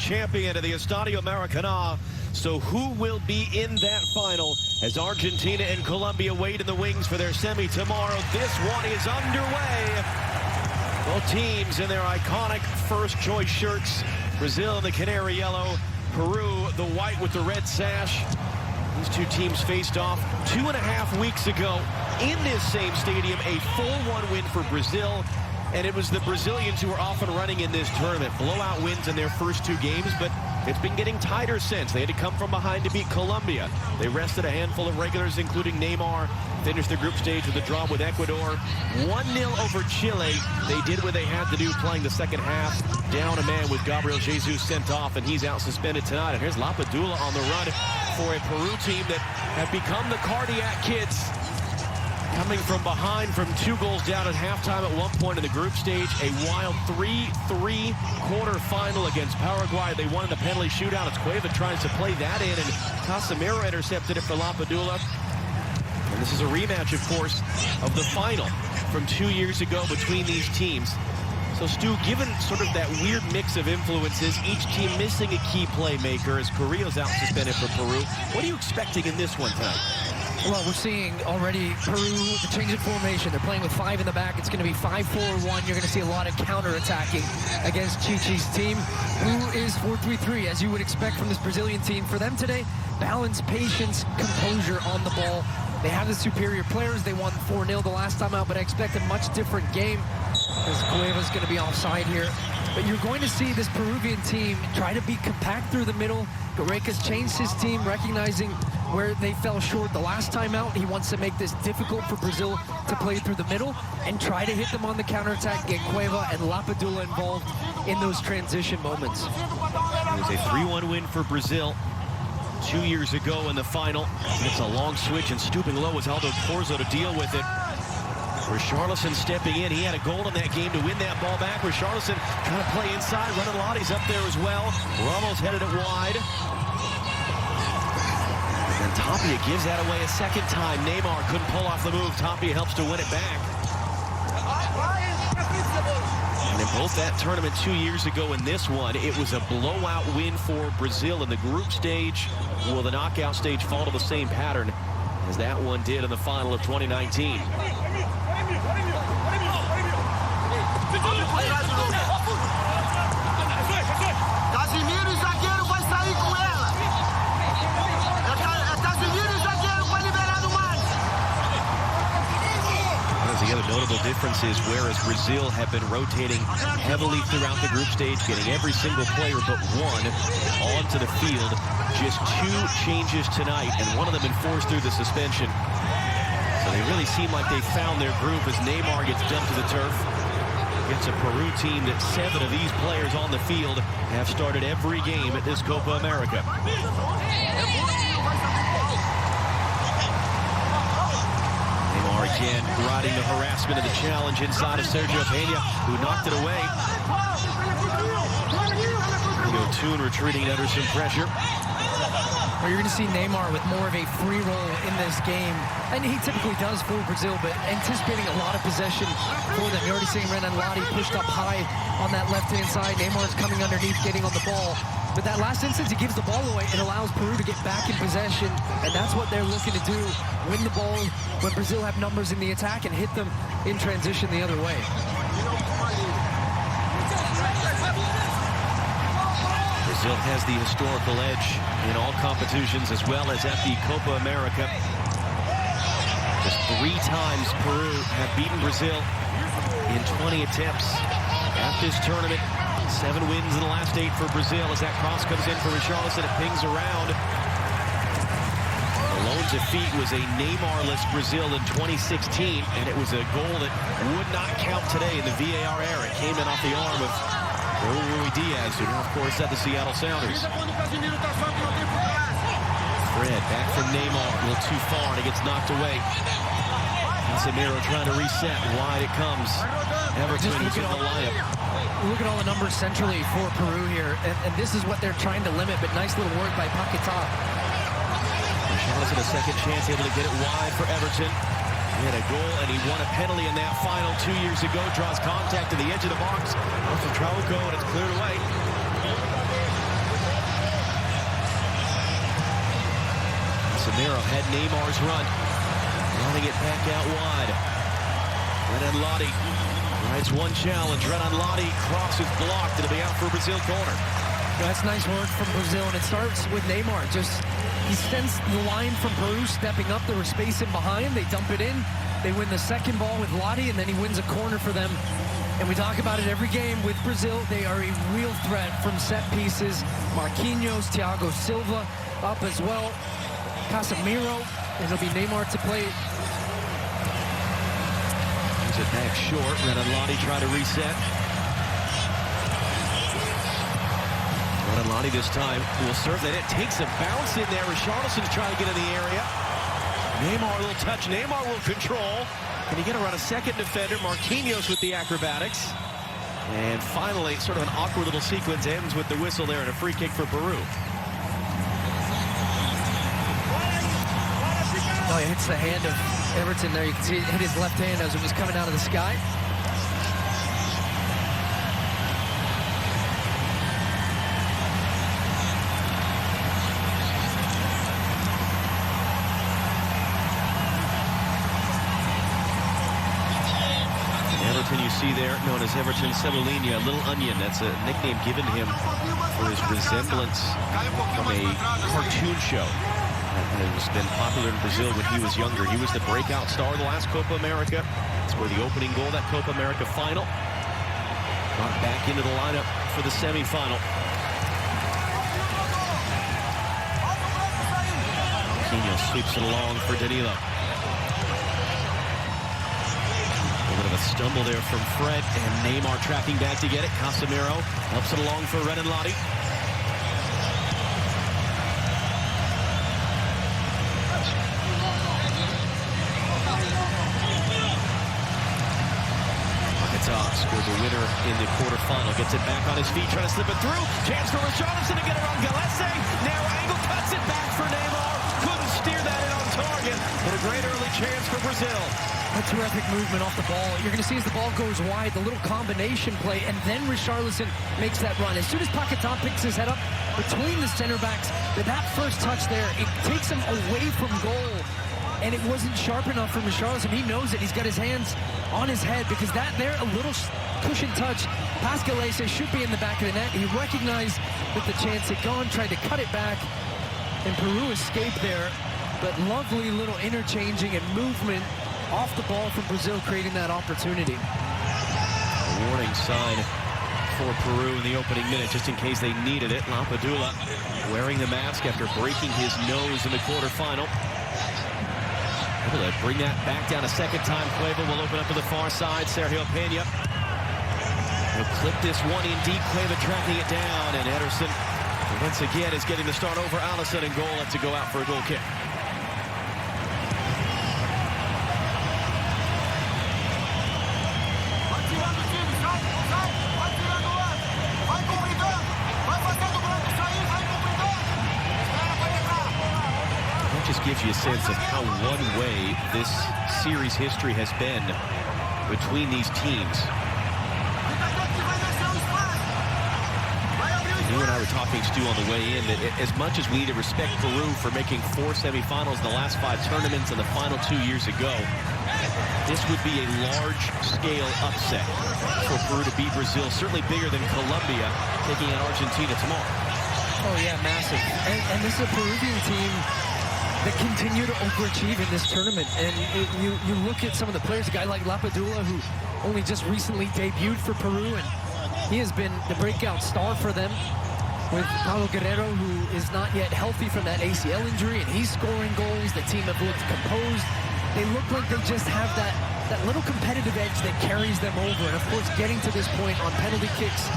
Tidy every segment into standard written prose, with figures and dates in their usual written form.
champion of the Estadio Maracanã. So who will be in that final as Argentina and Colombia wait in the wings for their semi tomorrow? This one is underway. Both teams in their iconic first choice shirts. Brazil in the canary yellow, Peru the white with the red sash. These two teams faced off 2.5 weeks ago in this same stadium. A 4-1 win for Brazil. And it was the Brazilians who were off and running in this tournament. Blowout wins in their first 2 games, but it's been getting tighter since. They had to come from behind to beat Colombia. They rested a handful of regulars, including Neymar. Finished the group stage with a draw with Ecuador. 1-0 over Chile. They did what they had to do playing the second half. Down a man with Gabriel Jesus sent off, and he's out suspended tonight. And here's Lapadula on the run for a Peru team that have become the cardiac kids. Coming from behind from 2 goals down at halftime at one point in the group stage. A wild 3-3 quarterfinal against Paraguay. They won in the penalty shootout. It's Cueva tries to play that in, and Casemiro intercepted it for Lapadula. And this is a rematch, of course, of the final from 2 years ago between these teams. So, Stu, given sort of that weird mix of influences, each team missing a key playmaker as Carrillo's out suspended for Peru, what are you expecting in this one tonight? Well, we're seeing already Peru, the change in formation. They're playing with 5 in the back. It's going to be 5-4-1. You're going to see a lot of counter-attacking against Chichi's team, who is 4-3-3, as you would expect from this Brazilian team. For them today, balance, patience, composure on the ball. They have the superior players. They won 4-0 the last time out, but I expect a much different game as Cueva's going to be offside here. But you're going to see this Peruvian team try to be compact through the middle. Gareca's changed his team, recognizing where they fell short the last time out. He wants to make this difficult for Brazil to play through the middle and try to hit them on the counterattack, get Cueva and Lapadula involved in those transition moments. It was a 3-1 win for Brazil 2 years ago in the final. It's a long switch, and stooping low was Aldo Corzo to deal with it. Richarlison stepping in. He had a goal in that game to win that ball back. Richarlison trying to play inside. Lotti's up there as well. Ramos headed it wide. And Tapia gives that away a second time. Neymar couldn't pull off the move. Tapia helps to win it back. And in both that tournament 2 years ago and this one, it was a blowout win for Brazil in the group stage. Will the knockout stage follow the same pattern as that one did in the final of 2019? The other notable difference is whereas Brazil have been rotating heavily throughout the group stage, getting every single player but one onto the field, just 2 changes tonight, and one of them enforced through the suspension. So they really seem like they found their groove as Neymar gets dumped to the turf. It's a Peru team that 7 of these players on the field have started every game at this Copa America. Again, riding the harassment of the challenge inside of Sergio Peña, who knocked it away. Toon retreating under some pressure. Well, you're going to see Neymar with more of a free role in this game. And he typically does for Brazil, but anticipating a lot of possession for them. You're already seeing Renan Lodi pushed up high on that left-hand side. Neymar's coming underneath, getting on the ball. But that last instance, he gives the ball away. It allows Peru to get back in possession, and that's what they're looking to do. Win the ball when Brazil have numbers in the attack and hit them in transition the other way. Brazil has the historical edge in all competitions as well as at the Copa America. Just 3 times Peru have beaten Brazil in 20 attempts at this tournament. 7 wins in the last 8 for Brazil as that cross comes in for Richarlison. It pings around. The lone defeat was a Neymar-less Brazil in 2016, and it was a goal that would not count today in the VAR era. It came in off the arm of Raul Ruiz-Diaz, who of course had the Seattle Sounders. Fred back from Neymar, a little too far, and it gets knocked away. Casemiro trying to reset. Wide it comes. Everton is in the lineup. Look at all the numbers centrally for Peru here, and this is what they're trying to limit, but nice little work by Paquetá. Richarlison a second chance, able to get it wide for Everton. He had a goal, and he won a penalty in that final 2 years ago. Draws contact to the edge of the box. Off of Trauco, and it's cleared away. Casemiro had Neymar's run. Running it back out wide. Renan Lodi rides one challenge. Renan Lodi crosses blocked. It'll be out for Brazil corner. That's nice work from Brazil, and it starts with Neymar. He sends the line from Peru stepping up. There was space in behind. They dump it in. They win the second ball with Lodi, and then he wins a corner for them. And we talk about it every game with Brazil. They are a real threat from set pieces. Marquinhos, Thiago Silva up as well. Casemiro, and it'll be Neymar to play. Brings it back short. Renan Lodi try to reset. Renan Lodi this time will serve that. It takes a bounce in there. Richarlison to try to get in the area. Neymar will touch. Neymar will control. Can he get around a second defender? Marquinhos with the acrobatics. And finally, sort of an awkward little sequence ends with the whistle there and a free kick for Peru. Oh, he hits the hand of Everton there. You can see it hit his left hand as it was coming out of the sky. Everton you see there, known as Everton Cebolinha, Little Onion. That's a nickname given him for his resemblance from a cartoon show that has been popular in Brazil when he was younger. He was the breakout star of the last Copa America. That's where the opening goal, that Copa America final, got back into the lineup for the semifinal. Marquinhos sweeps it along for Danilo. Stumble there from Fred, and Neymar tracking back to get it. Casemiro helps it along for Renan Lodi. Paquetá scored the winner in the quarterfinal. Gets it back on his feet, trying to slip it through. Chance for Richarlison to get it on Gillespie. Narrow angle, cuts it back for Neymar. Couldn't steer that in on target, but a great early chance for Brazil. A terrific movement off the ball. You're going to see as the ball goes wide, the little combination play, and then Richarlison makes that run. As soon as Paquetá picks his head up between the center backs, with that first touch there, it takes him away from goal. And it wasn't sharp enough for Richarlison. He knows it. He's got his hands on his head because that there, a little cushion touch. Pascalese should be in the back of the net. He recognized that the chance had gone, tried to cut it back, and Peru escaped there. But lovely little interchanging and movement off the ball from Brazil, creating that opportunity. A warning sign for Peru in the opening minute, just in case they needed it. Lampadula wearing the mask after breaking his nose in the quarterfinal. Able to bring that back down a second time. Cueva will open up to the far side. Sergio Peña will clip this one in deep. Cueva tracking it down, and Ederson once again is getting the start over Alisson, and goal lets it go out for a goal kick. Just gives you a sense of how one-way this series history has been between these teams. You and I were talking, Stu, on the way in, that as much as we need to respect Peru for making 4 semifinals in the last 5 tournaments and the final 2 years ago, this would be a large-scale upset for Peru to beat Brazil, certainly bigger than Colombia taking on Argentina tomorrow. Oh, yeah, massive. And this is a Peruvian team that continue to overachieve in this tournament. And you look at some of the players, a guy like Lampadula, who only just recently debuted for Peru, and he has been the breakout star for them, with Paulo Guerrero, who is not yet healthy from that ACL injury, and he's scoring goals. The team have looked composed. They look like they just have that little competitive edge that carries them over. And of course, getting to this point on penalty kicks,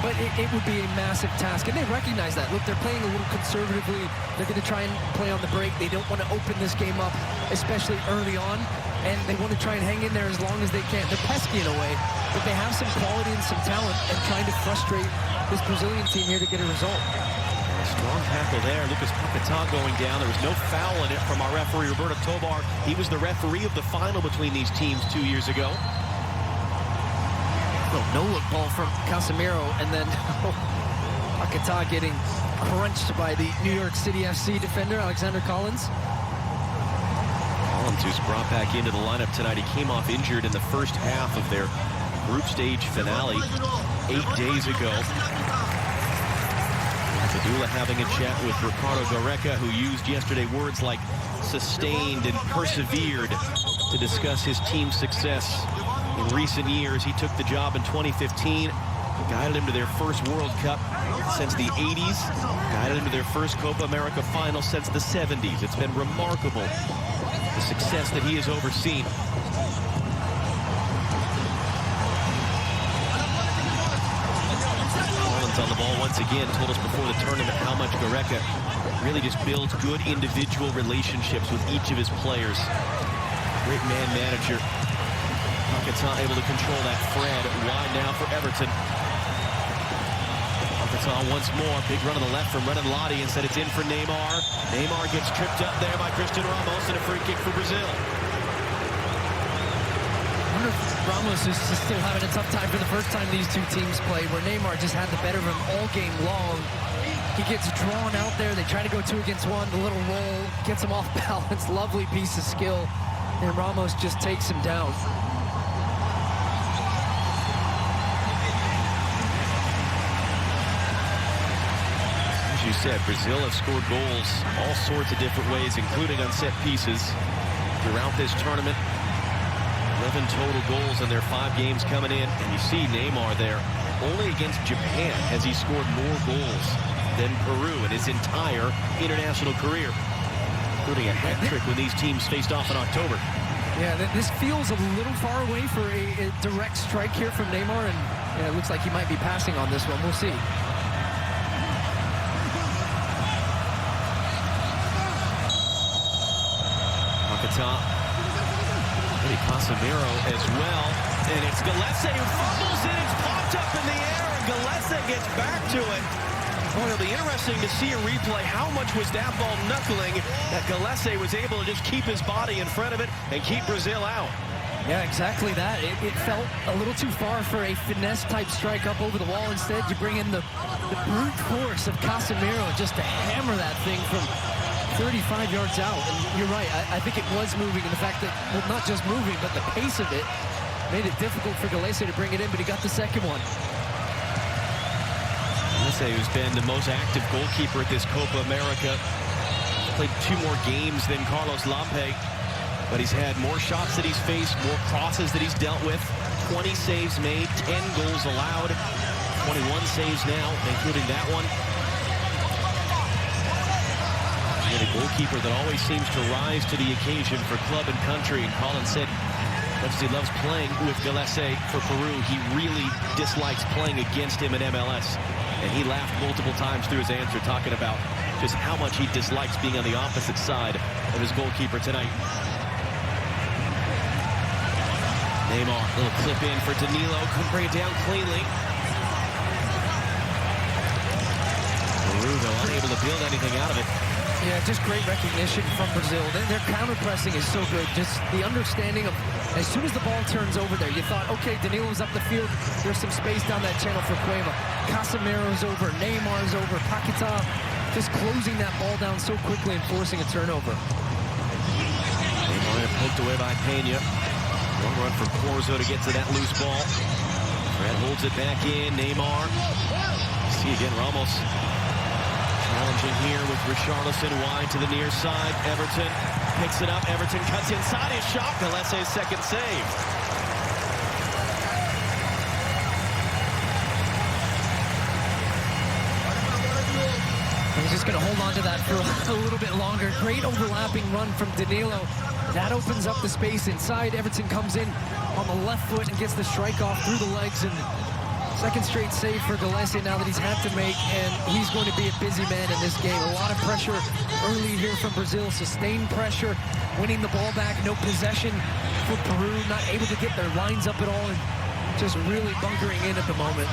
but it would be a massive task, and they recognize that. Look, they're playing a little conservatively. They're going to try and play on the break. They don't want to open this game up, especially early on, and they want to try and hang in there as long as they can. They're pesky in a way, but they have some quality and some talent, and trying to frustrate this Brazilian team here to get a result. A strong tackle there. Lucas Paquetá going down. There was no foul in it from our referee, Roberto Tobar. He was the referee of the final between these teams 2 years ago. No-look ball from Casemiro, and then Paquetá getting crunched by the New York City FC defender, Alexander Collins. Collins, who's brought back into the lineup tonight. He came off injured in the first half of their group stage finale 8 days ago. Padula having a chat with Ricardo Gareca, who used yesterday words like sustained and persevered to discuss his team's success in recent years. He took the job in 2015, guided him to their first World Cup since the 80s, guided him to their first Copa America final since the 70s. It's been remarkable, the success that he has overseen. Collins on the ball once again, told us before the tournament how much Gareca really just builds good individual relationships with each of his players. Great man manager. Paquetá able to control that. Fred wide now for Everton. Paquetá once more. Big run on the left from Renan Lodi. Instead it's in for Neymar. Neymar gets tripped up there by Cristiano Ramos, and a free kick for Brazil. I wonder if Ramos is still having a tough time for the first time these two teams played, where Neymar just had the better of him all game long. He gets drawn out there. They try to go 2 against 1. The little roll gets him off balance. Lovely piece of skill. And Ramos just takes him down. As you said, Brazil have scored goals all sorts of different ways, including on set pieces throughout this tournament. 11 total goals in their 5 games coming in. And you see Neymar there. Only against Japan has he scored more goals than Peru in his entire international career, including a hat-trick when these teams faced off in October. Yeah, this feels a little far away for a direct strike here from Neymar, and yeah, it looks like he might be passing on this one. We'll see. Paquetá, maybe Casemiro as well, and it's Gillespie who fumbles it. It's popped up in the air, and Gillespie gets back to it. Boy, it'll be interesting to see a replay. How much was that ball knuckling that Gillespie was able to just keep his body in front of it and keep Brazil out? Yeah, exactly that. It felt a little too far for a finesse-type strike up over the wall. Instead, you bring in the brute force of Casemiro just to hammer that thing from 35 yards out. And you're right, I think it was moving. And the fact that, well, not just moving, but the pace of it made it difficult for Gillespie to bring it in, but he got the second one. Gillespie, who's been the most active goalkeeper at this Copa America, played 2 more games than Carlos Lampe, but he's had more shots that he's faced, more crosses that he's dealt with, 20 saves made, 10 goals allowed, 21 saves now, including that one. And a goalkeeper that always seems to rise to the occasion for club and country. And Collins said, much as he loves playing with Gillespie for Peru, he really dislikes playing against him in MLS. And he laughed multiple times through his answer, talking about just how much he dislikes being on the opposite side of his goalkeeper tonight. Neymar, little clip in for Danilo, couldn't bring it down cleanly. Peru, though, unable to build anything out of it. Yeah, just great recognition from Brazil. Their counter-pressing is so good. Just the understanding of, as soon as the ball turns over there, you thought, okay, Danilo's up the field. There's some space down that channel for Cueva. Casemiro's over. Neymar's over. Paquetá just closing that ball down so quickly and forcing a turnover. Neymar poked away by Peña. One run for Corzo to get to that loose ball. Fred holds it back in. Neymar. See again, Ramos. Challenging here with Richarlison wide to the near side. Everton picks it up. Everton cuts inside his shot. Gillespie's second save. He's just going to hold on to that for a little bit longer. Great overlapping run from Danilo. That opens up the space inside. Everton comes in on the left foot and gets the strike off through the legs, and second straight save for Gillespie now that he's had to make, and he's going to be a busy man in this game. A lot of pressure early here from Brazil, sustained pressure, winning the ball back, no possession for Peru, not able to get their lines up at all, and just really bunkering in at the moment.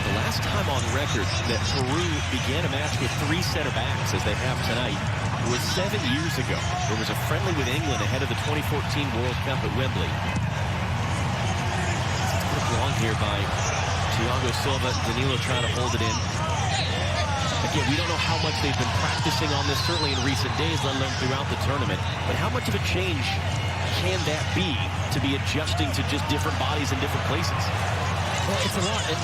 The last time on record that Peru began a match with 3 center backs, as they have tonight, was 7 years ago. There was a friendly with England ahead of the 2014 World Cup at Wembley. Put long here by Thiago Silva. Danilo trying to hold it in. Again, we don't know how much they've been practicing on this, certainly in recent days, let alone throughout the tournament. But how much of a change can that be to be adjusting to just different bodies in different places? Well, it's a lot. And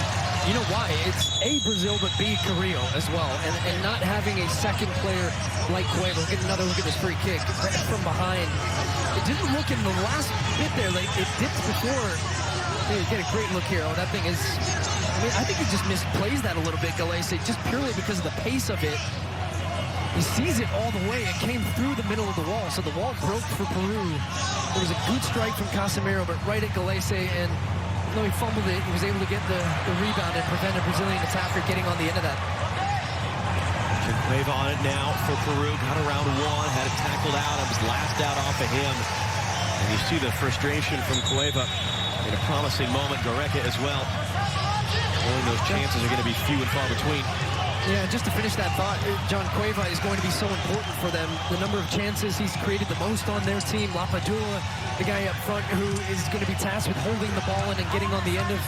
you know why? It's A, Brazil, but B, Carrillo as well. And not having a second player like Cueva. We'll get another look at this free kick from behind. It didn't look in the last bit there. Like it dipped before. You get a great look here. Oh, that thing is... I mean, I think he just misplays that a little bit, Galese, just purely because of the pace of it. He sees it all the way. It came through the middle of the wall, so the wall broke for Peru. There was a good strike from Casemiro, but right at Galese, and though he fumbled it, he was able to get the rebound and prevent a Brazilian attacker getting on the end of that. Cueva on it now for Peru. Got around one, had it tackled out. It was last out off of him. And you see the frustration from Cueva in a promising moment. Gareca as well. Knowing those chances are going to be few and far between. Yeah, just to finish that thought, John Cueva is going to be so important for them. The number of chances he's created the most on their team. Lapadula, the guy up front who is going to be tasked with holding the ball in and getting on the end of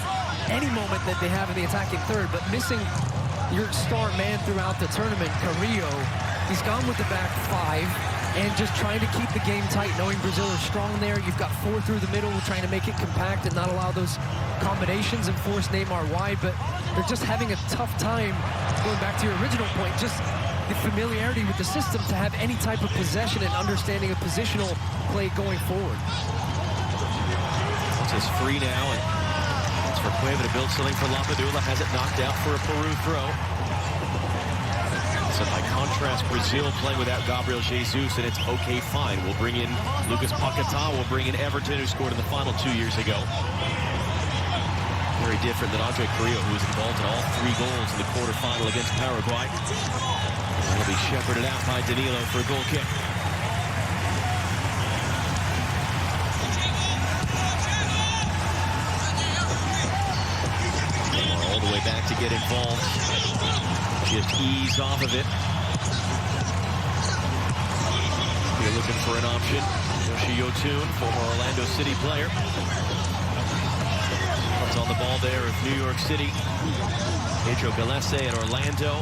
any moment that they have in the attacking third. But missing your star man throughout the tournament, Carrillo, he's gone with the back five and just trying to keep the game tight, knowing Brazil are strong there. You've got four through the middle, trying to make it compact and not allow those combinations and force Neymar wide, but they're just having a tough time, going back to your original point, just the familiarity with the system to have any type of possession and understanding of positional play going forward. It's free now, and it's for Cueva to build something for Lapadula. Has it knocked out for a Peru throw. So by contrast, Brazil playing without Gabriel Jesus, and it's okay, fine. We'll bring in Lucas Paquetá. We'll bring in Everton, who scored in the final 2 years ago. Very different than Andre Carrillo, who was involved in all 3 goals in the quarterfinal against Paraguay. That'll be shepherded out by Danilo for a goal kick. All the way back to get involved. Just ease off of it. You're looking for an option. Yoshi Yotun, former Orlando City player. Comes on the ball there of New York City. Pedro Galese at Orlando.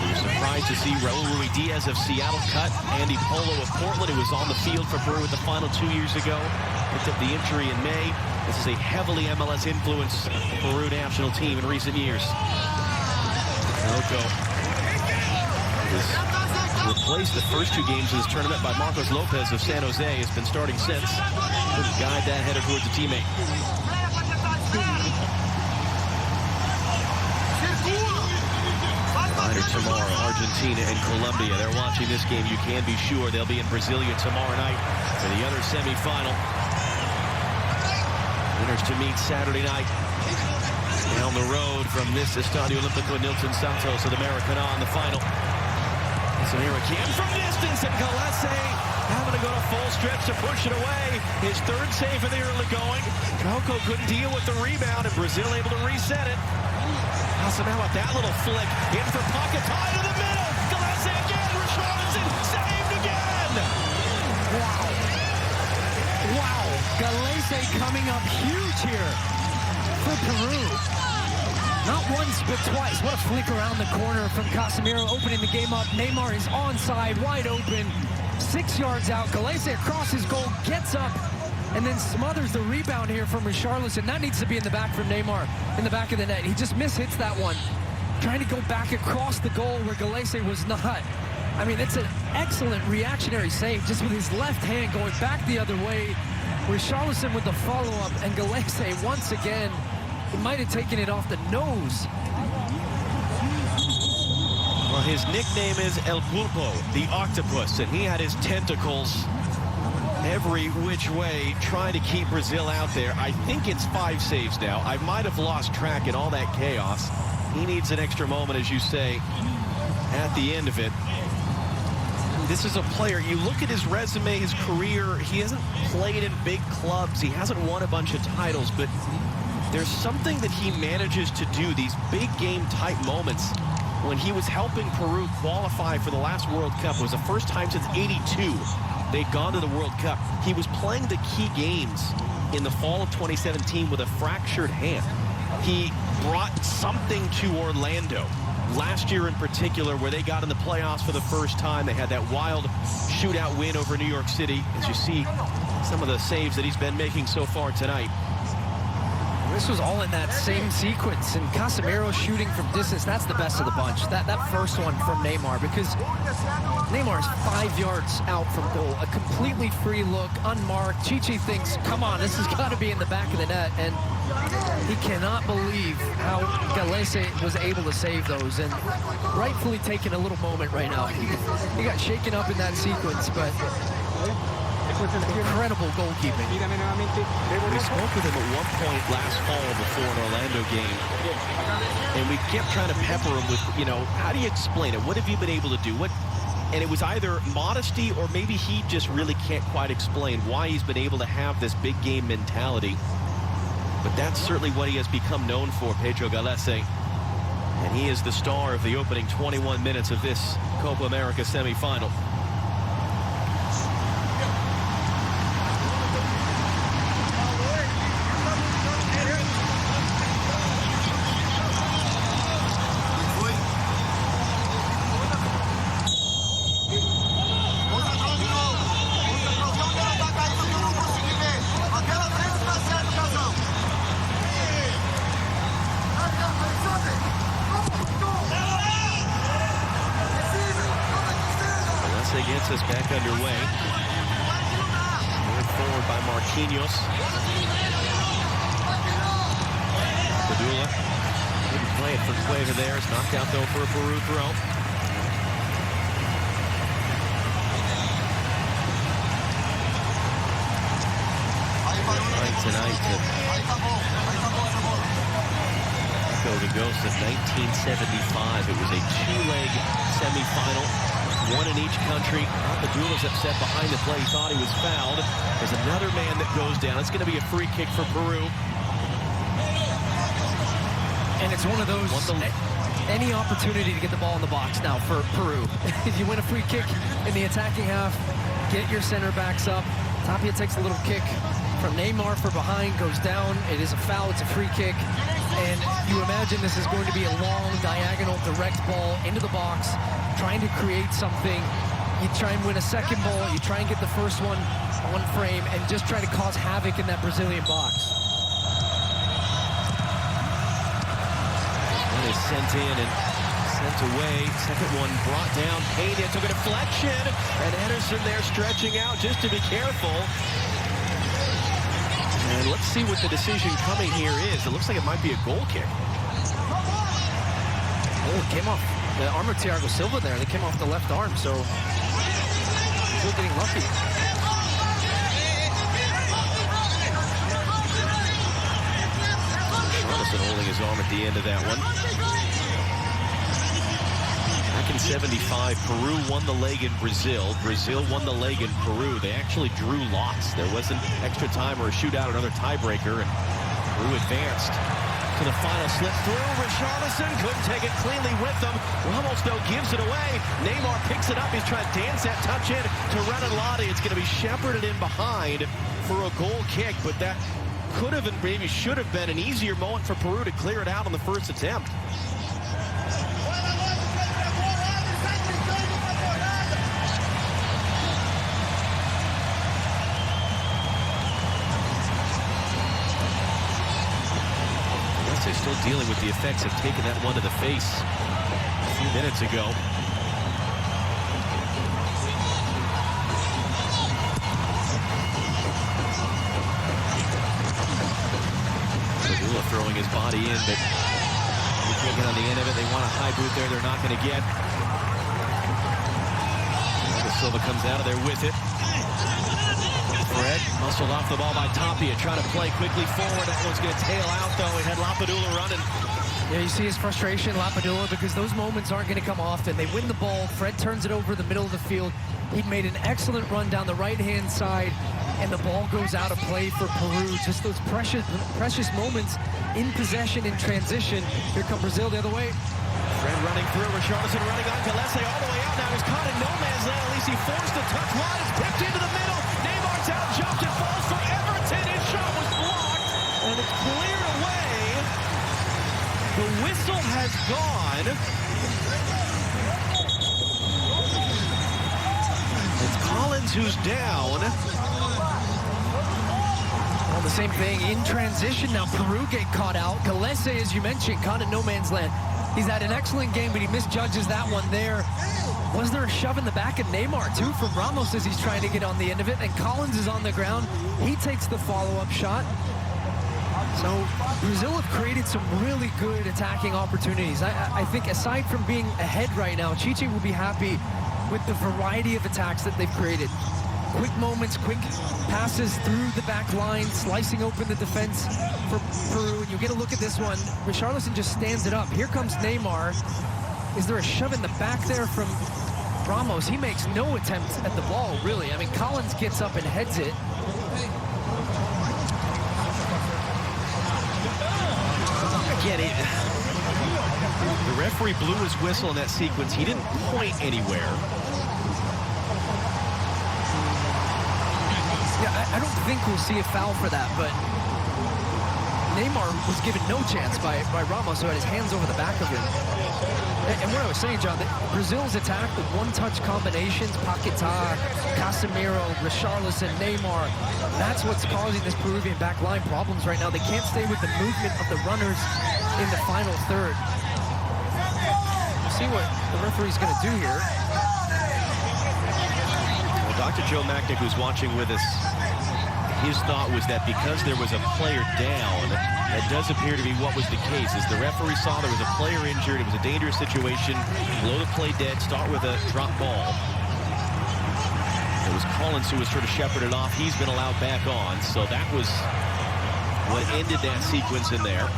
We were surprised to see Raul Ruidiaz of Seattle cut. Andy Polo of Portland, who was on the field for Peru at the final 2 years ago. Picked up the injury in May. This is a heavily MLS-influenced Peru national team in recent years. Rocco has replaced the first 2 games of this tournament by Marcos Lopez of San Jose. Has been starting since. Couldn't guide that header towards a teammate. Later tomorrow, Argentina and Colombia. They're watching this game. You can be sure they'll be in Brasilia tomorrow night for the other semifinal. Winners to meet Saturday night. Down the road from this Estadio Olímpico Nilton Santos of the Maracanã in the final. So here again from distance, and Galese having to go to full stretch to push it away. His 3rd save of the early going. Coco couldn't deal with the rebound, and Brazil able to reset it. Now with that little flick, in for Paquetá to the middle. Galese again, Richarlison saved again. Wow. Wow. Galese coming up huge here for Peru. Not once, but twice. What a flick around the corner from Casemiro, opening the game up. Neymar is onside, wide open, 6 yards out. Galese across his goal, gets up, and then smothers the rebound here from Richarlison. That needs to be in the back from Neymar, in the back of the net. He just mishits that one. Trying to go back across the goal where Galese was not. I mean, it's an excellent reactionary save, just with his left hand going back the other way. Richarlison with the follow-up, and Galese once again, he might have taken it off the nose. Well, his nickname is El Pulpo, the octopus, and he had his tentacles every which way trying to keep Brazil out there. I think it's 5 saves now. I might have lost track in all that chaos. He needs an extra moment, as you say, at the end of it. This is a player, you look at his resume, his career, he hasn't played in big clubs. He hasn't won a bunch of titles, but there's something that he manages to do, these big game type moments. when he was helping Peru qualify for the last World Cup. It was the first time since '82 they'd gone to the World Cup. He was playing the key games in the fall of 2017 with a fractured hand. He brought something to Orlando last year in particular, where they got in the playoffs for the first time. They had that wild shootout win over New York City. As you see some of the saves that he's been making so far tonight. This was all in that same sequence, and Casemiro shooting from distance, that's the best of the bunch. That first one from Neymar, because Neymar's 5 yards out from goal, a completely free look, unmarked. Chichi thinks, come on, this has got to be in the back of the net, and he cannot believe how Galese was able to save those, and rightfully taking a little moment right now. He got shaken up in that sequence, but incredible goalkeeping. We spoke with him at one point last fall before an Orlando game, and we kept trying to pepper him with, you know, how do you explain it? What have you been able to do? And it was either modesty or maybe he just really can't quite explain why he's been able to have this big game mentality. But that's certainly what he has become known for, Pedro Galese. And he is the star of the opening 21 minutes of this Copa America semifinal. Gets us back underway. Moved forward by Marquinhos. Padula didn't play it for Cueva there. It's knocked out though for a Peru throw. Tonight to Ghost of 1975. It was a two-leg semifinal. One in each country. Padula's upset behind the play. He thought he was fouled. There's another man that goes down. It's going to be a free kick for Peru. And it's one of those, any opportunity to get the ball in the box now for Peru. If you win a free kick in the attacking half, get your center backs up. Tapia takes a little kick from Neymar for behind, goes down. It is a foul. It's a free kick. And you imagine this is going to be a long, diagonal, direct ball into the box, trying to create something. You try and win a second ball, you try and get the first one on frame, and just try to cause havoc in that Brazilian box. One is sent in and sent away. Second one brought down. Payne took a deflection, and Ederson there stretching out just to be careful. And let's see what the decision coming here is. It looks like it might be a goal kick. Oh, it came off the arm of Thiago Silva there. They came off the left arm, so still getting lucky. Jonathan holding his arm at the end of that one. Back in '75, Peru won the leg in Brazil. Brazil won the leg in Peru. They actually drew lots. There wasn't extra time or a shootout, another tiebreaker, and Peru advanced to the final. Slip through. Richarlison couldn't take it cleanly with them. Ramos, though, gives it away. Neymar picks it up. He's trying to dance that touch in to Renan Lodi. It's going to be shepherded in behind for a goal kick, but that could have and maybe should have been an easier moment for Peru to clear it out on the first attempt. They're still dealing with the effects of taking that one to the face a few minutes ago. Padula throwing his body in, but he can't get on the end of it. They want a high boot there. They're not going to get. Silva comes out of there with it. Fred muscled off the ball by Tapia, trying to play quickly forward. That one's going to tail out, though. He had Lapadula running. Yeah, you see his frustration, Lapadula, because those moments aren't going to come often. They win the ball. Fred turns it over the middle of the field. He'd made an excellent run down the right-hand side, and the ball goes out of play for Peru. Just those precious moments in possession, in transition. Here come Brazil the other way. Fred running through, Richarlison running on Gillespie all the way out. Now he's caught in no man's land. At least he forced a touch wide. It's picked into the middle. Neymar's out, jumped, and falls for Everton. His shot was blocked, and it's cleared away. The whistle has gone. It's Collins who's down. Well, the same thing in transition. Now Peru get caught out. Gillespie, as you mentioned, caught in no man's land. He's had an excellent game, but he misjudges that one there. Was there a shove in the back of Neymar, too, from Ramos as he's trying to get on the end of it? And Collins is on the ground. He takes the follow-up shot. So Brazil have created some really good attacking opportunities. I think aside from being ahead right now, Chichi will be happy with the variety of attacks that they've created. Quick moments, quick passes through the back line, slicing open the defense for Peru. And you get a look at this one. Richarlison just stands it up. Here comes Neymar. Is there a shove in the back there from Ramos? He makes no attempt at the ball, really. I mean, Collins gets up and heads it. Again, the referee blew his whistle in that sequence. He didn't point anywhere. Yeah, I don't think we'll see a foul for that, but Neymar was given no chance by Ramos, who had his hands over the back of him. And what I was saying, John, that Brazil's attack, the one-touch combinations, Paquetá, Casemiro, Richarlison, Neymar, that's what's causing this Peruvian back line problems right now. They can't stay with the movement of the runners in the final third. We'll see what the referee's going to do here. Dr. Joe Macknick, who's watching with us, his thought was that because there was a player down, that does appear to be what was the case. As the referee saw there was a player injured, it was a dangerous situation, blow the play dead, start with a drop ball. It was Collins who was sort of shepherded off. He's been allowed back on, so that was what ended that sequence in there.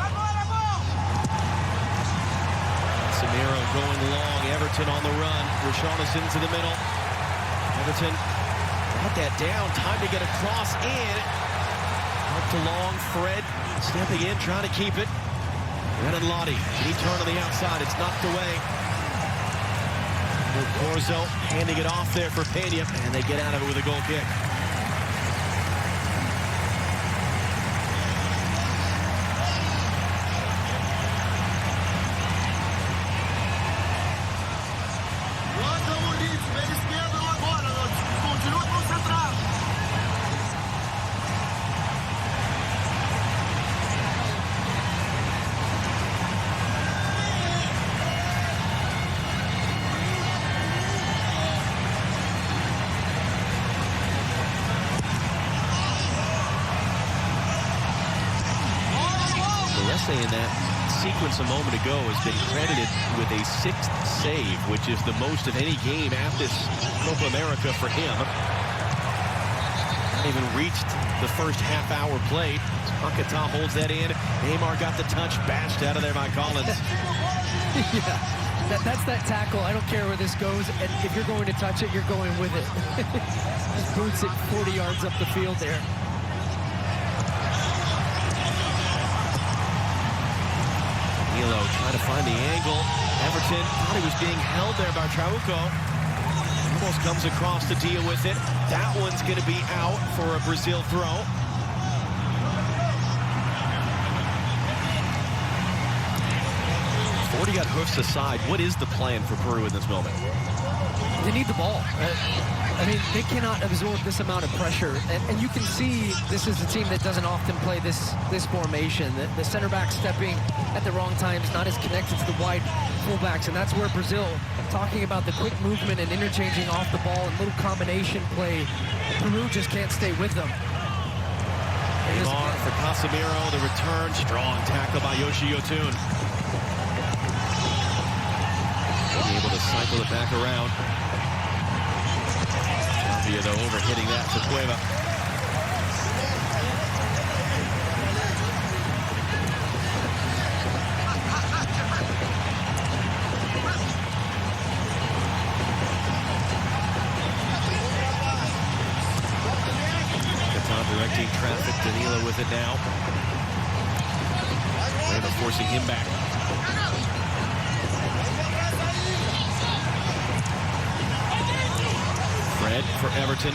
Samiro going long, Everton on the run, Richarlison to the middle. Everton got that down, time to get across in. Up to long, Fred stepping in, trying to keep it. Renan Lodi, he turned on the outside, it's knocked away. Corzo handing it off there for Pena, and they get out of it with a goal kick. Saying that sequence a moment ago has been credited with a 6th save, which is the most of any game at this Copa America for him. Not even reached the first half-hour played. Paquetá holds that in. Neymar got the touch, bashed out of there by Collins. Yeah, that's that tackle. I don't care where this goes, and if you're going to touch it, you're going with it. Just boots it 40 yards up the field there. Trying to find the angle. Everton thought he was being held there by Trauco. Almost comes across to deal with it. That one's going to be out for a Brazil throw. Forty got hoofs aside. What is the plan for Peru in this moment? They need the ball. I mean, they cannot absorb this amount of pressure. And you can see this is a team that doesn't often play this formation. The center back stepping at the wrong times, not as connected to the wide fullbacks. And that's where Brazil, talking about the quick movement and interchanging off the ball and little combination play, Peru just can't stay with them. Neymar for Casemiro, the return. Strong tackle by Yoshi Yotun. Able to cycle it back around. Though overhitting that to Cueva. Katam directing traffic. Danilo with it now. Cueva forcing him back. Fred for Everton.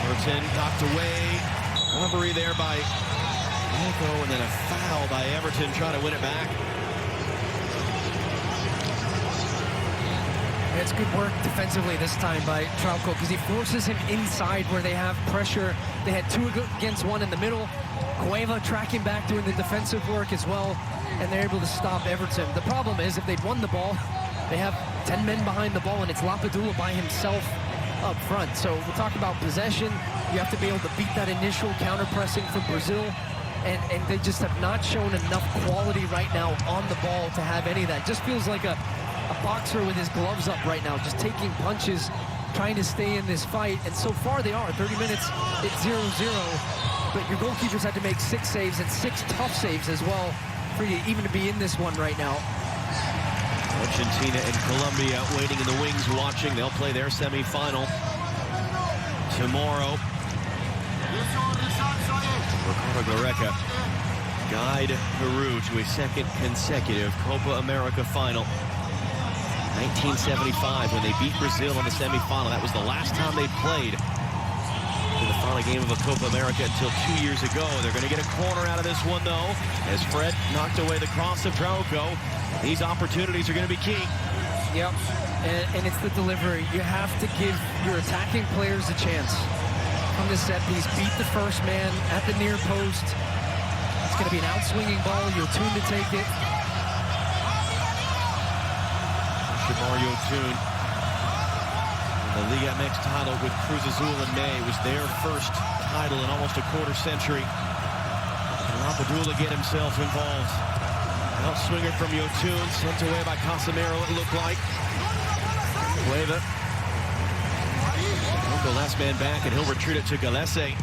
Everton knocked away. Recovery there by Trauco, and then a foul by Everton trying to win it back. It's good work defensively this time by Trauco because he forces him inside where they have pressure. They had 2 against 1 in the middle. Cueva tracking back, doing the defensive work as well, and they're able to stop Everton. The problem is if they'd won the ball, they have 10 men behind the ball, and it's Lapadula by himself up front. So we'll talk about possession. You have to be able to beat that initial counter-pressing from Brazil, and they just have not shown enough quality right now on the ball to have any of that. Just feels like a boxer with his gloves up right now, just taking punches, trying to stay in this fight, and so far they are. 30 minutes, it's 0-0, but your goalkeepers had to make 6 saves and 6 tough saves as well for you even to be in this one right now. Argentina and Colombia waiting in the wings watching. They'll play their semifinal tomorrow. Ricardo Gareca guide Peru to a 2nd consecutive Copa America final. 1975 when they beat Brazil in the semifinal. That was the last time they played in the final game of a Copa America until 2 years ago. They're going to get a corner out of this one, though, as Fred knocked away the cross of Trauco. These opportunities are going to be key. Yep, and it's the delivery. You have to give your attacking players a chance. From the set piece, beat the first man at the near post. It's going to be an out-swinging ball. You're tuned to take it. Mario Tune. The Liga MX title with Cruz Azul in May was their first title in almost a quarter-century. Lapadula get himself involved. Outswinger from Yotun, sent away by Casemiro, it looked like. Cueva. The last man back, and he'll retreat it to Galese.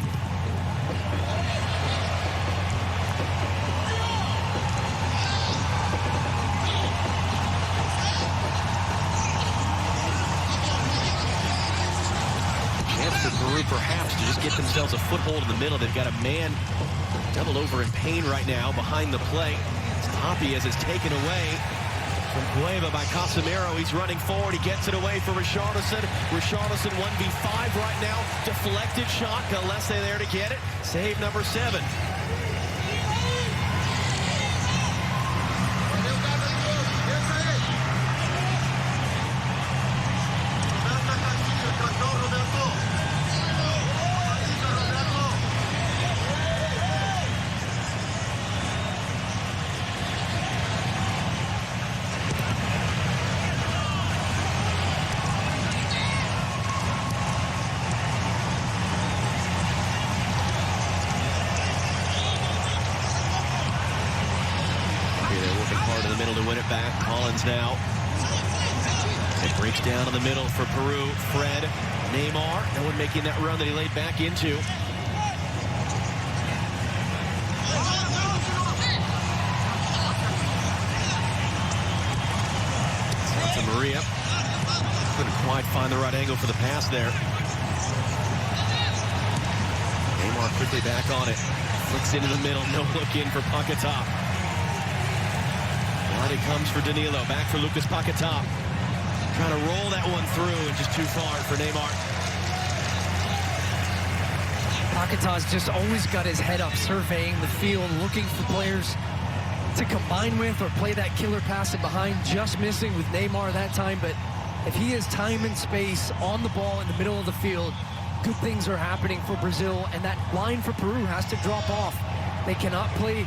Peru perhaps to just get themselves a foothold in the middle. They've got a man doubled over in pain right now behind the play. It's Toppy as it's taken away from Cueva by Casemiro. He's running forward. He gets it away for Richarlison. Richarlison 1v5 right now. Deflected shot. Galese there to get it. Save number 7. Hard in the middle to win it back. Collins now. It breaks down in the middle for Peru. Fred, Neymar. No one making that run that he laid back into. Santa Maria. Couldn't quite find the right angle for the pass there. Neymar quickly back on it. Flicks into the middle. No look in for Paquetá. It comes for Danilo, back for Lucas Paquetá. Trying to roll that one through and just too far for Neymar. Paquetá's just always got his head up, surveying the field, looking for players to combine with or play that killer pass in behind, just missing with Neymar that time. But if he has time and space on the ball in the middle of the field, good things are happening for Brazil, and that line for Peru has to drop off. They cannot play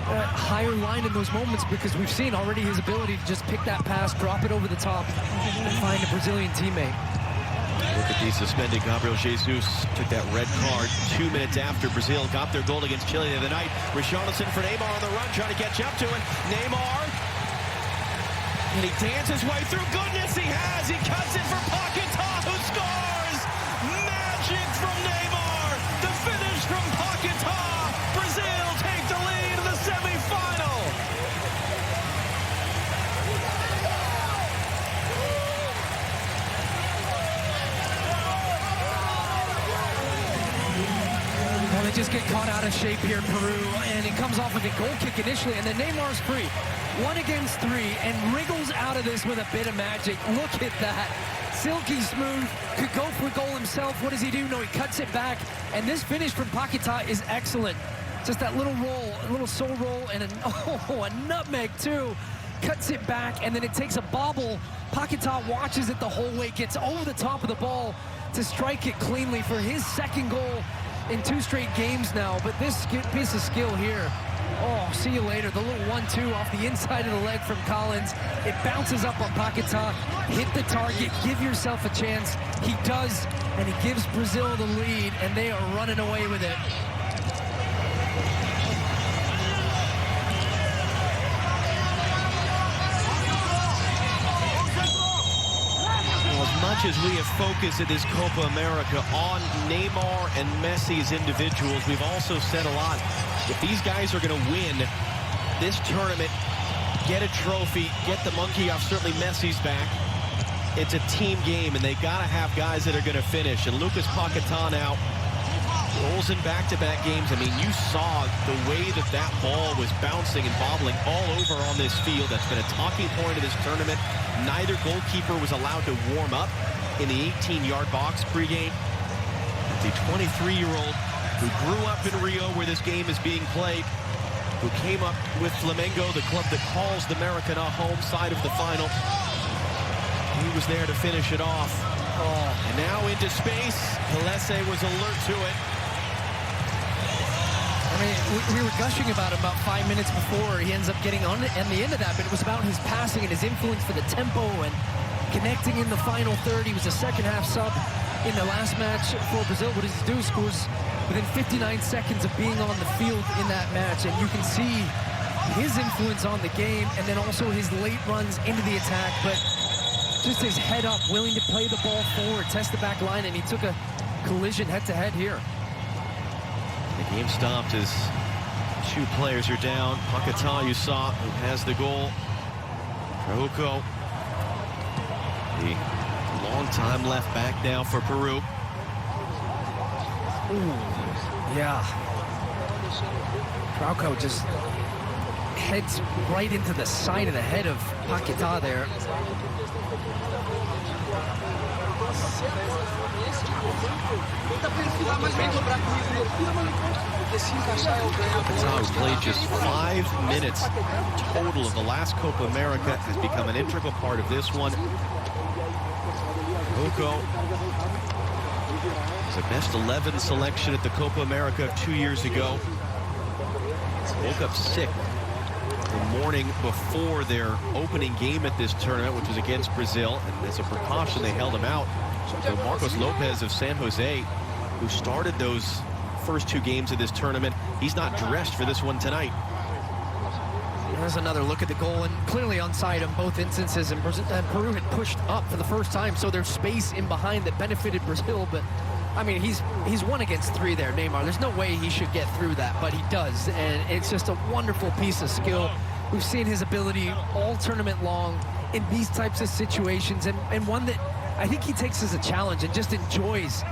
higher line in those moments because we've seen already his ability to just pick that pass, drop it over the top, and find a Brazilian teammate. Look at the suspended Gabriel Jesus. Took that red card 2 minutes after Brazil got their goal against Chile the other night. Richarlison for Neymar on the run, trying to catch up to it. Neymar. And he dances way through. Goodness, he has. He cuts it for Paquetá, who scores. Magic from Neymar. The finish from Paquetá. Brazil take the lead in the semifinal. Well, they just get caught out of shape here, Peru, and it comes off of a goal kick initially, and then Neymar's free. 1 against 3, and wriggles out of this with a bit of magic. Look at that. Silky smooth, could go for a goal himself. What does he do? No, he cuts it back. And this finish from Paquetá is excellent. Just that little roll, a little soul roll, and a nutmeg too. Cuts it back, and then it takes a bobble. Paquetá watches it the whole way, gets over the top of the ball to strike it cleanly for his second goal in 2 straight games now. But this piece of skill here, oh, see you later. The little 1-2 off the inside of the leg from Collins. It bounces up on Paquetá. Hit the target, give yourself a chance. He does, and he gives Brazil the lead, and they are running away with it. As much as we have focused in this Copa America on Neymar and Messi as individuals, we've also said a lot. If these guys are going to win this tournament, get a trophy, get the monkey off certainly Messi's back, it's a team game, and they got to have guys that are going to finish. And Lucas Paquetá now rolls in back-to-back games. I mean, you saw the way that that ball was bouncing and bobbling all over on this field. That's been a talking point of this tournament. Neither goalkeeper was allowed to warm up in the 18-yard box pregame. The 23-year-old who grew up in Rio, where this game is being played, who came up with Flamengo, the club that calls the Maracanã home side of the final. He was there to finish it off. Oh, and now into space. Pelese was alert to it. I mean, we were gushing about him about 5 minutes before. He ends up getting on the end of that, but it was about his passing and his influence for the tempo and connecting in the final third. He was a second-half sub in the last match for Brazil. What does he do? Scores within 59 seconds of being on the field in that match, and you can see his influence on the game, and then also his late runs into the attack, but just his head up, willing to play the ball forward, test the back line, and he took a collision head-to-head here. The game stopped as 2 players are down. Paquetá, you saw, who has the goal. Trauco, the long time left back now for Peru. Ooh, yeah. Trauco just heads right into the side of the head of Paquetá there. Paquetá, who played just 5 minutes total of the last Copa America, has become an integral part of this one. Trauco was a best 11 selection at the Copa America of 2 years ago. Woke up sick the morning before their opening game at this tournament, which was against Brazil, and as a precaution, they held him out. So Marcos Lopez of San Jose, who started those first 2 games of this tournament, he's not dressed for this one tonight. There's another look at the goal, and clearly onside in both instances, and Peru had pushed up for the first time, so there's space in behind that benefited Brazil. But I mean, he's 1 against 3 there, Neymar. There's no way he should get through that, but he does, and it's just a wonderful piece of skill. We've seen his ability all tournament long in these types of situations, and one that I think he takes as a challenge and just enjoys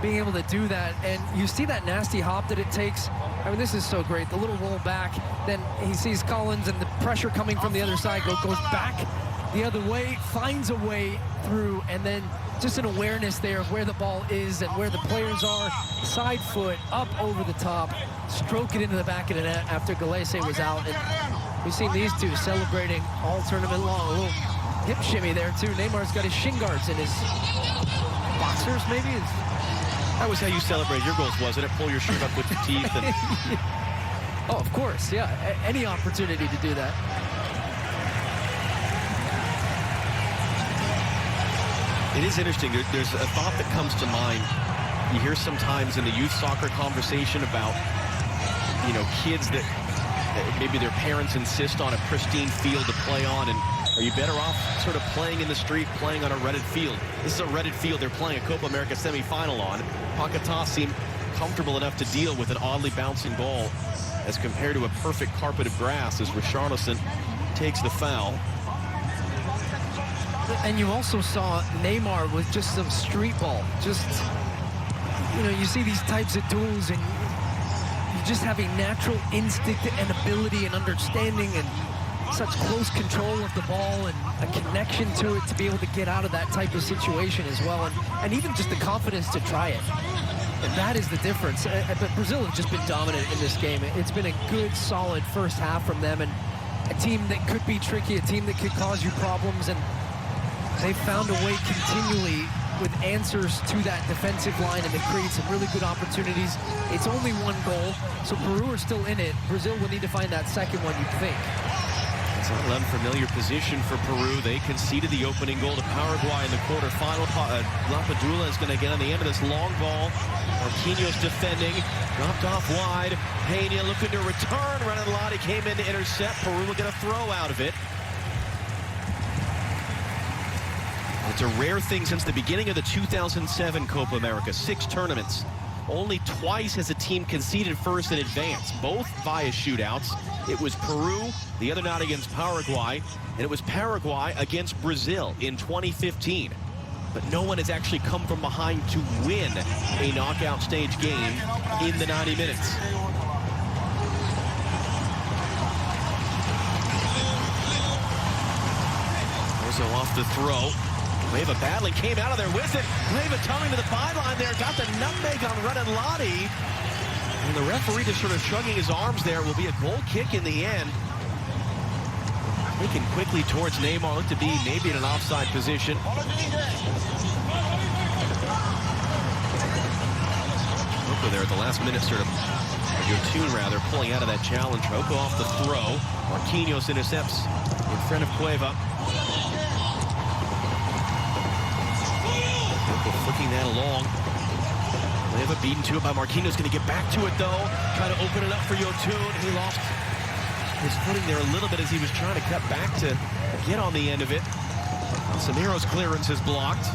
being able to do that. And you see that nasty hop that it takes. I mean, this is so great. The little roll back, then he sees Collins and the pressure coming from the other side, goes back the other way, finds a way through, and then just an awareness there of where the ball is and where the players are. Side foot up over the top, stroke it into the back of the net after Galese was out. And we've seen these two celebrating all tournament long. A little hip shimmy there too. Neymar's got his shin guards in his boxers, maybe. That was how you celebrated your goals, wasn't it? Pull your shirt up with your teeth. And... Oh, of course, yeah. Any opportunity to do that. It is interesting. There's a thought that comes to mind. You hear sometimes in the youth soccer conversation about, kids that maybe their parents insist on a pristine field to play on, and are you better off sort of playing in the street, playing on a rutted field? This is a rutted field they're playing a Copa America semifinal on. Paquetá seemed comfortable enough to deal with an oddly bouncing ball as compared to a perfect carpet of grass as Richarlison takes the foul. And you also saw Neymar with just some street ball. Just, you see these types of duels and you just have a natural instinct and ability and understanding and such close control of the ball and a connection to it to be able to get out of that type of situation as well, and even just the confidence to try it. And that is the difference. But Brazil have just been dominant in this game. It's been a good, solid first half from them, and a team that could be tricky, a team that could cause you problems, and they've found a way continually with answers to that defensive line, and they've created some really good opportunities. It's only one goal, so Peru are still in it. Brazil will need to find that second one, you'd think. It's not an unfamiliar position for Peru. They conceded the opening goal to Paraguay in the quarterfinal. Lapadula is going to get on the end of this long ball. Marquinhos defending, dropped off wide. Peña looking to return. Renanlotti came in to intercept. Peru will get a throw out of it. It's a rare thing since the beginning of the 2007 Copa America. 6 tournaments. Only twice has a team conceded first in advance, both via shootouts. It was Peru, the other night against Paraguay, and it was Paraguay against Brazil in 2015. But no one has actually come from behind to win a knockout stage game in the 90 minutes. Also off the throw. Leyva badly came out of there with it. Leyva tumbling to the byline there, got the nutmeg on Renanlotti. And the referee just sort of shrugging his arms there. Will be a goal kick in the end. Taken quickly towards Neymar, looked to be maybe in an offside position. Rocco there at the last minute, sort of, Yotun rather, pulling out of that challenge. Rocco off the throw. Marquinhos intercepts in front of Cueva. Flicking that along. Leyva beaten to it by Marquinhos. Going to get back to it though. Trying to open it up for Yotun. He lost his footing there a little bit as he was trying to cut back to get on the end of it. Samiro's clearance is blocked.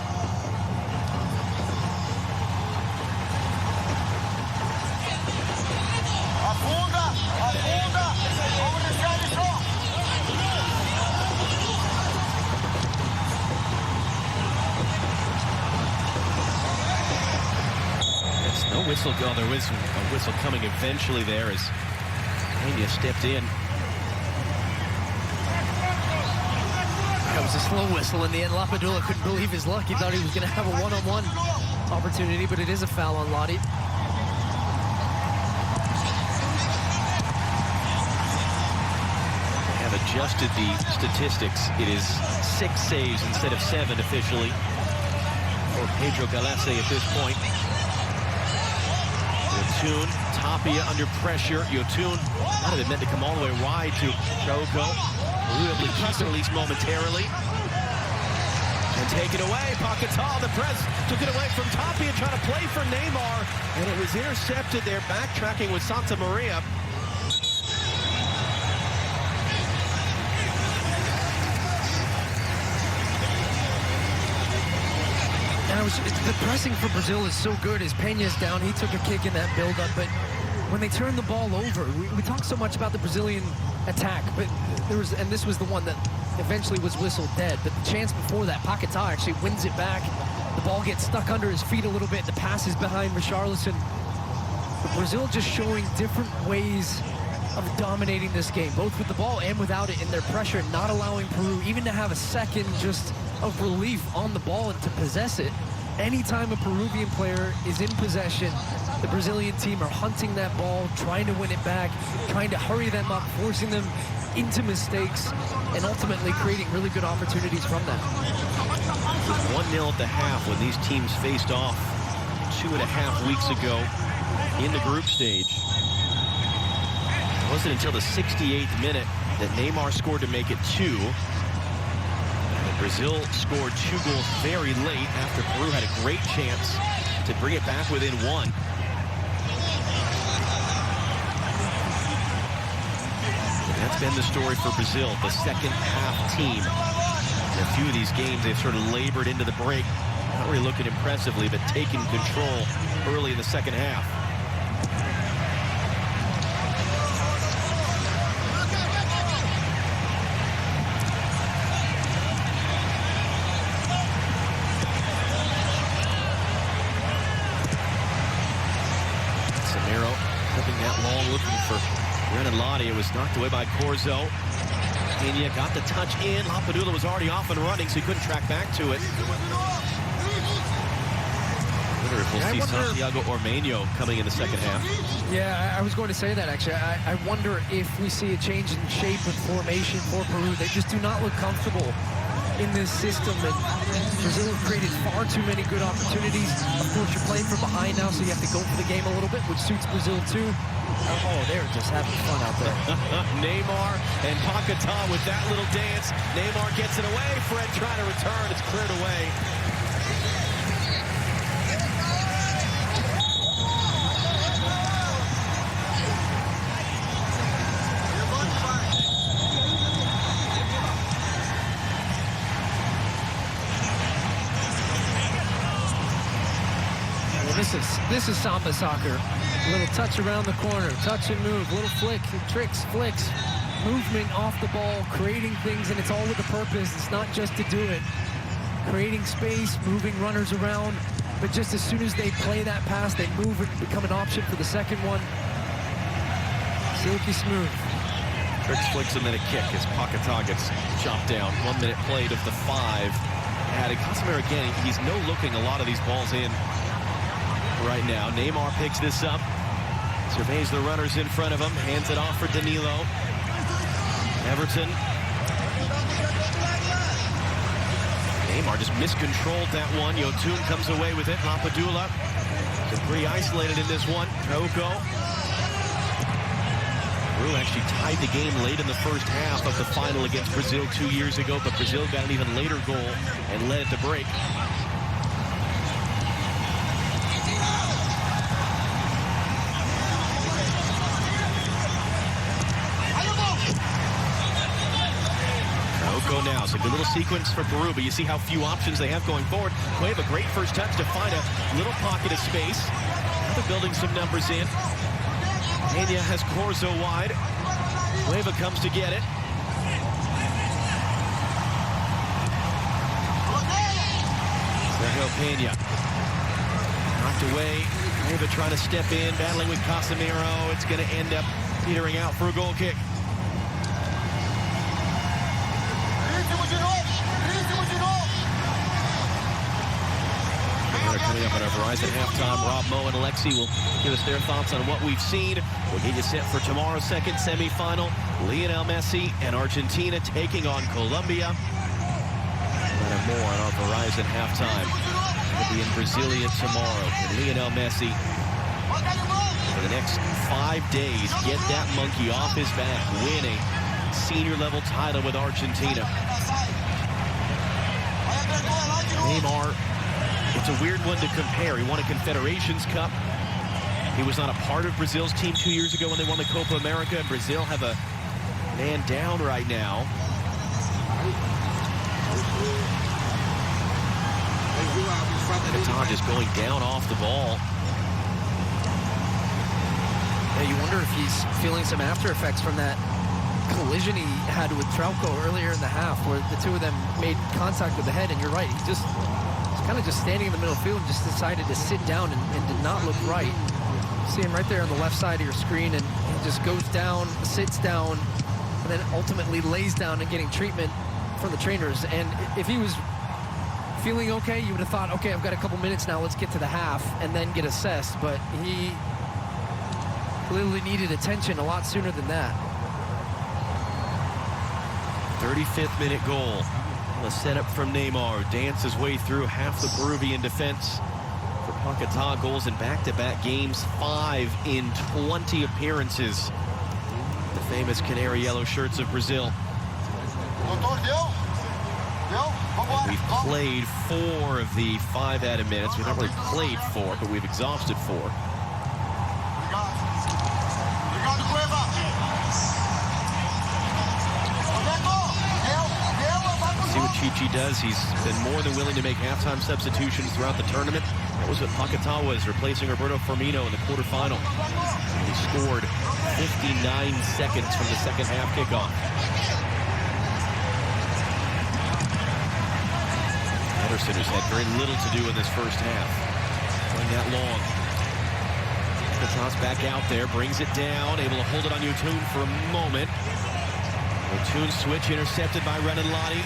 No whistle go. There was a whistle coming eventually there as Peña stepped in. That was a slow whistle in the end. Lapadula couldn't believe his luck. He thought he was going to have a one-on-one opportunity, but it is a foul on Lottie. They have adjusted the statistics. It is 6 saves instead of 7 officially for Pedro Galese at this point. Yotun, Tapia under pressure. Yotun might have been meant to come all the way wide to Rocco. Peru able to keep it at least momentarily. And take it away. Paquetá, the press, took it away from Tapia, trying to play for Neymar. And it was intercepted there, backtracking with Santa Maria. The pressing for Brazil is so good as Peña's down. He took a kick in that build-up, but when they turn the ball over, we talk so much about the Brazilian attack, but this was the one that eventually was whistled dead. But the chance before that, Paquetá actually wins it back. The ball gets stuck under his feet a little bit. The pass is behind Richarlison. But Brazil just showing different ways of dominating this game, both with the ball and without it in their pressure, not allowing Peru even to have a second just of relief on the ball and to possess it. Anytime a Peruvian player is in possession, the Brazilian team are hunting that ball, trying to win it back, trying to hurry them up, forcing them into mistakes, and ultimately creating really good opportunities from that. It was 1-0 at the half when these teams faced off 2.5 weeks ago in the group stage. It wasn't until the 68th minute that Neymar scored to make it 2. Brazil scored 2 goals very late after Peru had a great chance to bring it back within 1. That's been the story for Brazil, the second half team. In a few of these games, they've sort of labored into the break. Not really looking impressively, but taking control early in the second half. Clipping that long, looking for Renanlotti. It was knocked away by Corzo. Peña got the touch in. Lapadula was already off and running, so he couldn't track back to it. I wonder if we'll see Santiago Ormeño coming in the second half. Yeah, I was going to say that, actually. I wonder if we see a change in shape and formation for Peru. They just do not look comfortable in this system, and Brazil have created far too many good opportunities. Of course, you're playing from behind now, so you have to go for the game a little bit, which suits Brazil too. Oh, they're just having fun out there. Neymar and Paquetá with that little dance. Neymar gets it away. Fred trying to return. It's cleared away. This is samba soccer. A little touch around the corner, touch and move, little flick, tricks, flicks, movement off the ball, creating things, and it's all with a purpose. It's not just to do it. Creating space, moving runners around, but just as soon as they play that pass, they move and become an option for the second one. Silky smooth. Tricks, flicks, and then a kick as Paquetá gets chopped down. 1 minute played of the 5. Added Casemiro again, he's no-looking a lot of these balls in right now. Neymar picks this up, surveys the runners in front of him, hands it off for Danilo. Everton. Neymar just miscontrolled that one. Yotun comes away with it. Lapadula. They're pretty isolated in this one. Trauco. Peru actually tied the game late in the first half of the final against Brazil 2 years ago, but Brazil got an even later goal and led it to break. Now, so good little sequence for Peru, but you see how few options they have going forward. We have a great first touch to find a little pocket of space. Now they're building some numbers in. Peña has Corzo wide. Cueva comes to get it. Sergio Peña. Knocked away. Cueva trying to step in, battling with Casemiro. It's going to end up petering out for a goal kick. Coming up on our Verizon halftime, Rob Moe and Alexi will give us their thoughts on what we've seen. We'll get you set for tomorrow's second semifinal. Lionel Messi and Argentina taking on Colombia. And more on our Verizon halftime. We'll be in Brasilia tomorrow. And Lionel Messi, for the next 5 days, get that monkey off his back, win a senior level title with Argentina. Neymar, it's a weird one to compare. He won a Confederations Cup. He was not a part of Brazil's team 2 years ago when they won the Copa America. And Brazil have a man down right now. And just going down off the ball. Yeah, you wonder if he's feeling some after effects from that collision he had with Trauco earlier in the half, where the two of them made contact with the head. And you're right, he just kind of just standing in the middle of the field and just decided to sit down and did not look right. You see him right there on the left side of your screen, and he just goes down, sits down, and then ultimately lays down and getting treatment from the trainers. And if he was feeling okay, you would have thought, okay, I've got a couple minutes now, let's get to the half and then get assessed. But he clearly needed attention a lot sooner than that. 35th minute goal. The setup from Neymar, who danced his way through half the Peruvian defense. For Paquetá, goals in back-to-back games, 5 in 20 appearances. The famous canary yellow shirts of Brazil. We've played 4 of the 5 added minutes. We've not really played 4, but we've exhausted 4. See what Chichi does. He's been more than willing to make halftime substitutions throughout the tournament. That was what Paquetá was, replacing Roberto Firmino in the quarterfinal. And he scored 59 seconds from the second half kickoff. Ederson has had very little to do in this first half. Playing that long. Paquetá's back out there, brings it down, able to hold it on Yotun for a moment. Yotun switch intercepted by Renan Lottie.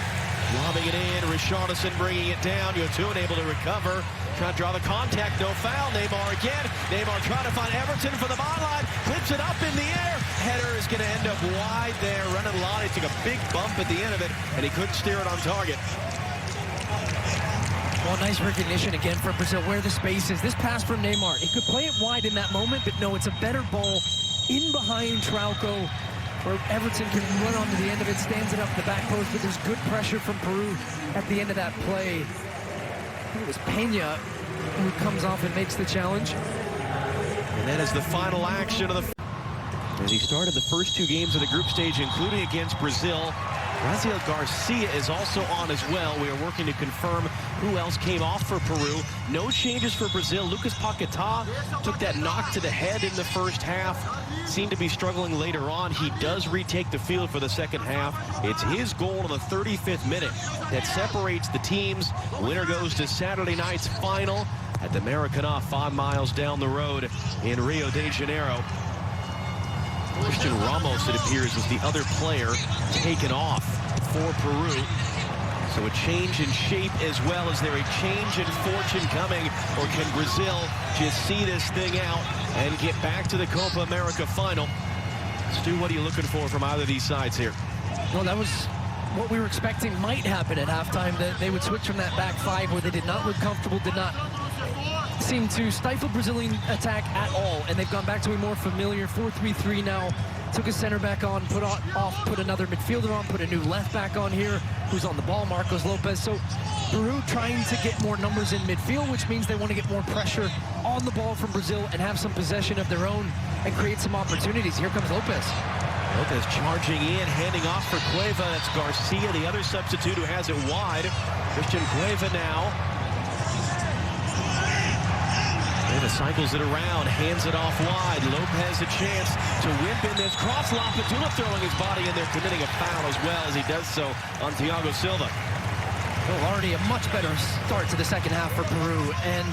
Lobbing it in, Richarlison bringing it down. Yotun able to recover. Trying to draw the contact, no foul. Neymar again. Neymar trying to find Everton for the byline. Clips it up in the air. Header is going to end up wide there. Renan Lottie took a big bump at the end of it, and he couldn't steer it on target. Well, nice recognition again from Brazil where the space is. This pass from Neymar, he could play it wide in that moment, but no, it's a better ball in behind Trauco, where Everton can run onto the end of it, stands it up the back post, but there's good pressure from Peru at the end of that play. I think it was Peña who comes off and makes the challenge. And that is the final action of the... As he started the first two games of the group stage, including against Brazil, Raziel Garcia is also on as well. We are working to confirm who else came off for Peru. No changes for Brazil. Lucas Paquetá took that knock to the head in the first half. Seemed to be struggling later on. He does retake the field for the second half. It's his goal in the 35th minute that separates the teams. Winner goes to Saturday night's final at the Maracanã, 5 miles down the road in Rio de Janeiro. Christian Ramos, it appears, is the other player taken off for Peru. So a change in shape as well. Is there a change in fortune coming, or can Brazil just see this thing out and get back to the Copa America final? Stu, what are you looking for from either of these sides here? Well, that was what we were expecting might happen at halftime, that they would switch from that back five where they did not look comfortable, did not seem to stifle Brazilian attack at all, and they've gone back to a more familiar 4-3-3 now. Took a center back on, put another midfielder on, put a new left back on here, who's on the ball, Marcos Lopez. So Peru trying to get more numbers in midfield, which means they want to get more pressure on the ball from Brazil and have some possession of their own and create some opportunities. Here comes Lopez. Lopez charging in, handing off for Cueva. That's Garcia, the other substitute, who has it wide. Christian Cueva now. Cueva cycles it around, hands it off wide. Lopez a chance to whip in this cross. Lapadula throwing his body in there, committing a foul as well as he does so on Thiago Silva. Well, already a much better start to the second half for Peru, and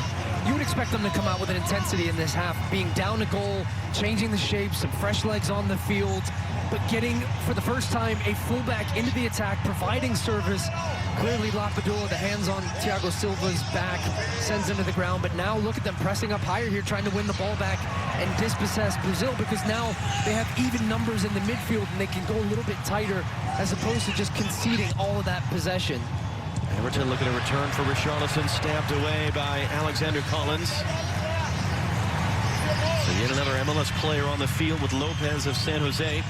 you would expect them to come out with an intensity in this half, being down a goal, changing the shape, some fresh legs on the field, but getting, for the first time, a fullback into the attack, providing service. Clearly, Lapadula, the hands on Thiago Silva's back, sends him to the ground, but now look at them pressing up higher here, trying to win the ball back and dispossess Brazil, because now they have even numbers in the midfield, and they can go a little bit tighter, as opposed to just conceding all of that possession. Everton looking to return for Richarlison, stabbed away by Alexander Collins. So yet another MLS player on the field with Lopez of San Jose.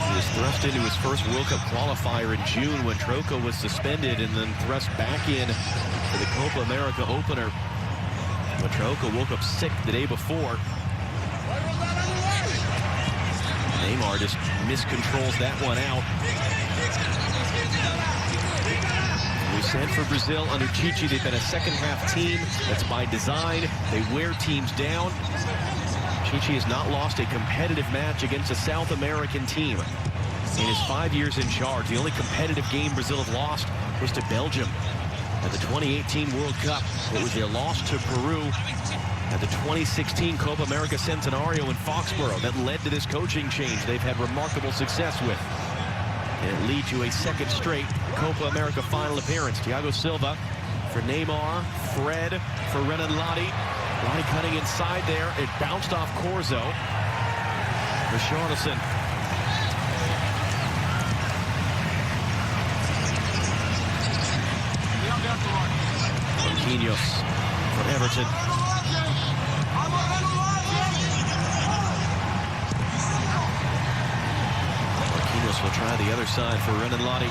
He was thrust into his first World Cup qualifier in June when Trauco was suspended, and then thrust back in for the Copa America opener. But Trauco woke up sick the day before. Neymar just miscontrols that one out. We said for Brazil under Chichi, they've been a second-half team. That's by design. They wear teams down. Chichi has not lost a competitive match against a South American team in his 5 years in charge. The only competitive game Brazil have lost was to Belgium at the 2018 World Cup. It was their loss to Peru at the 2016 Copa America Centenario in Foxborough that led to this coaching change they've had remarkable success with. And it leads to a second straight Copa America final appearance. Thiago Silva for Neymar, Fred for Renan Lottie. Lottie cutting inside there. It bounced off Corzo. Richarlison. Marquinhos for Everton. Marquinhos will try the other side for Renan Lottie.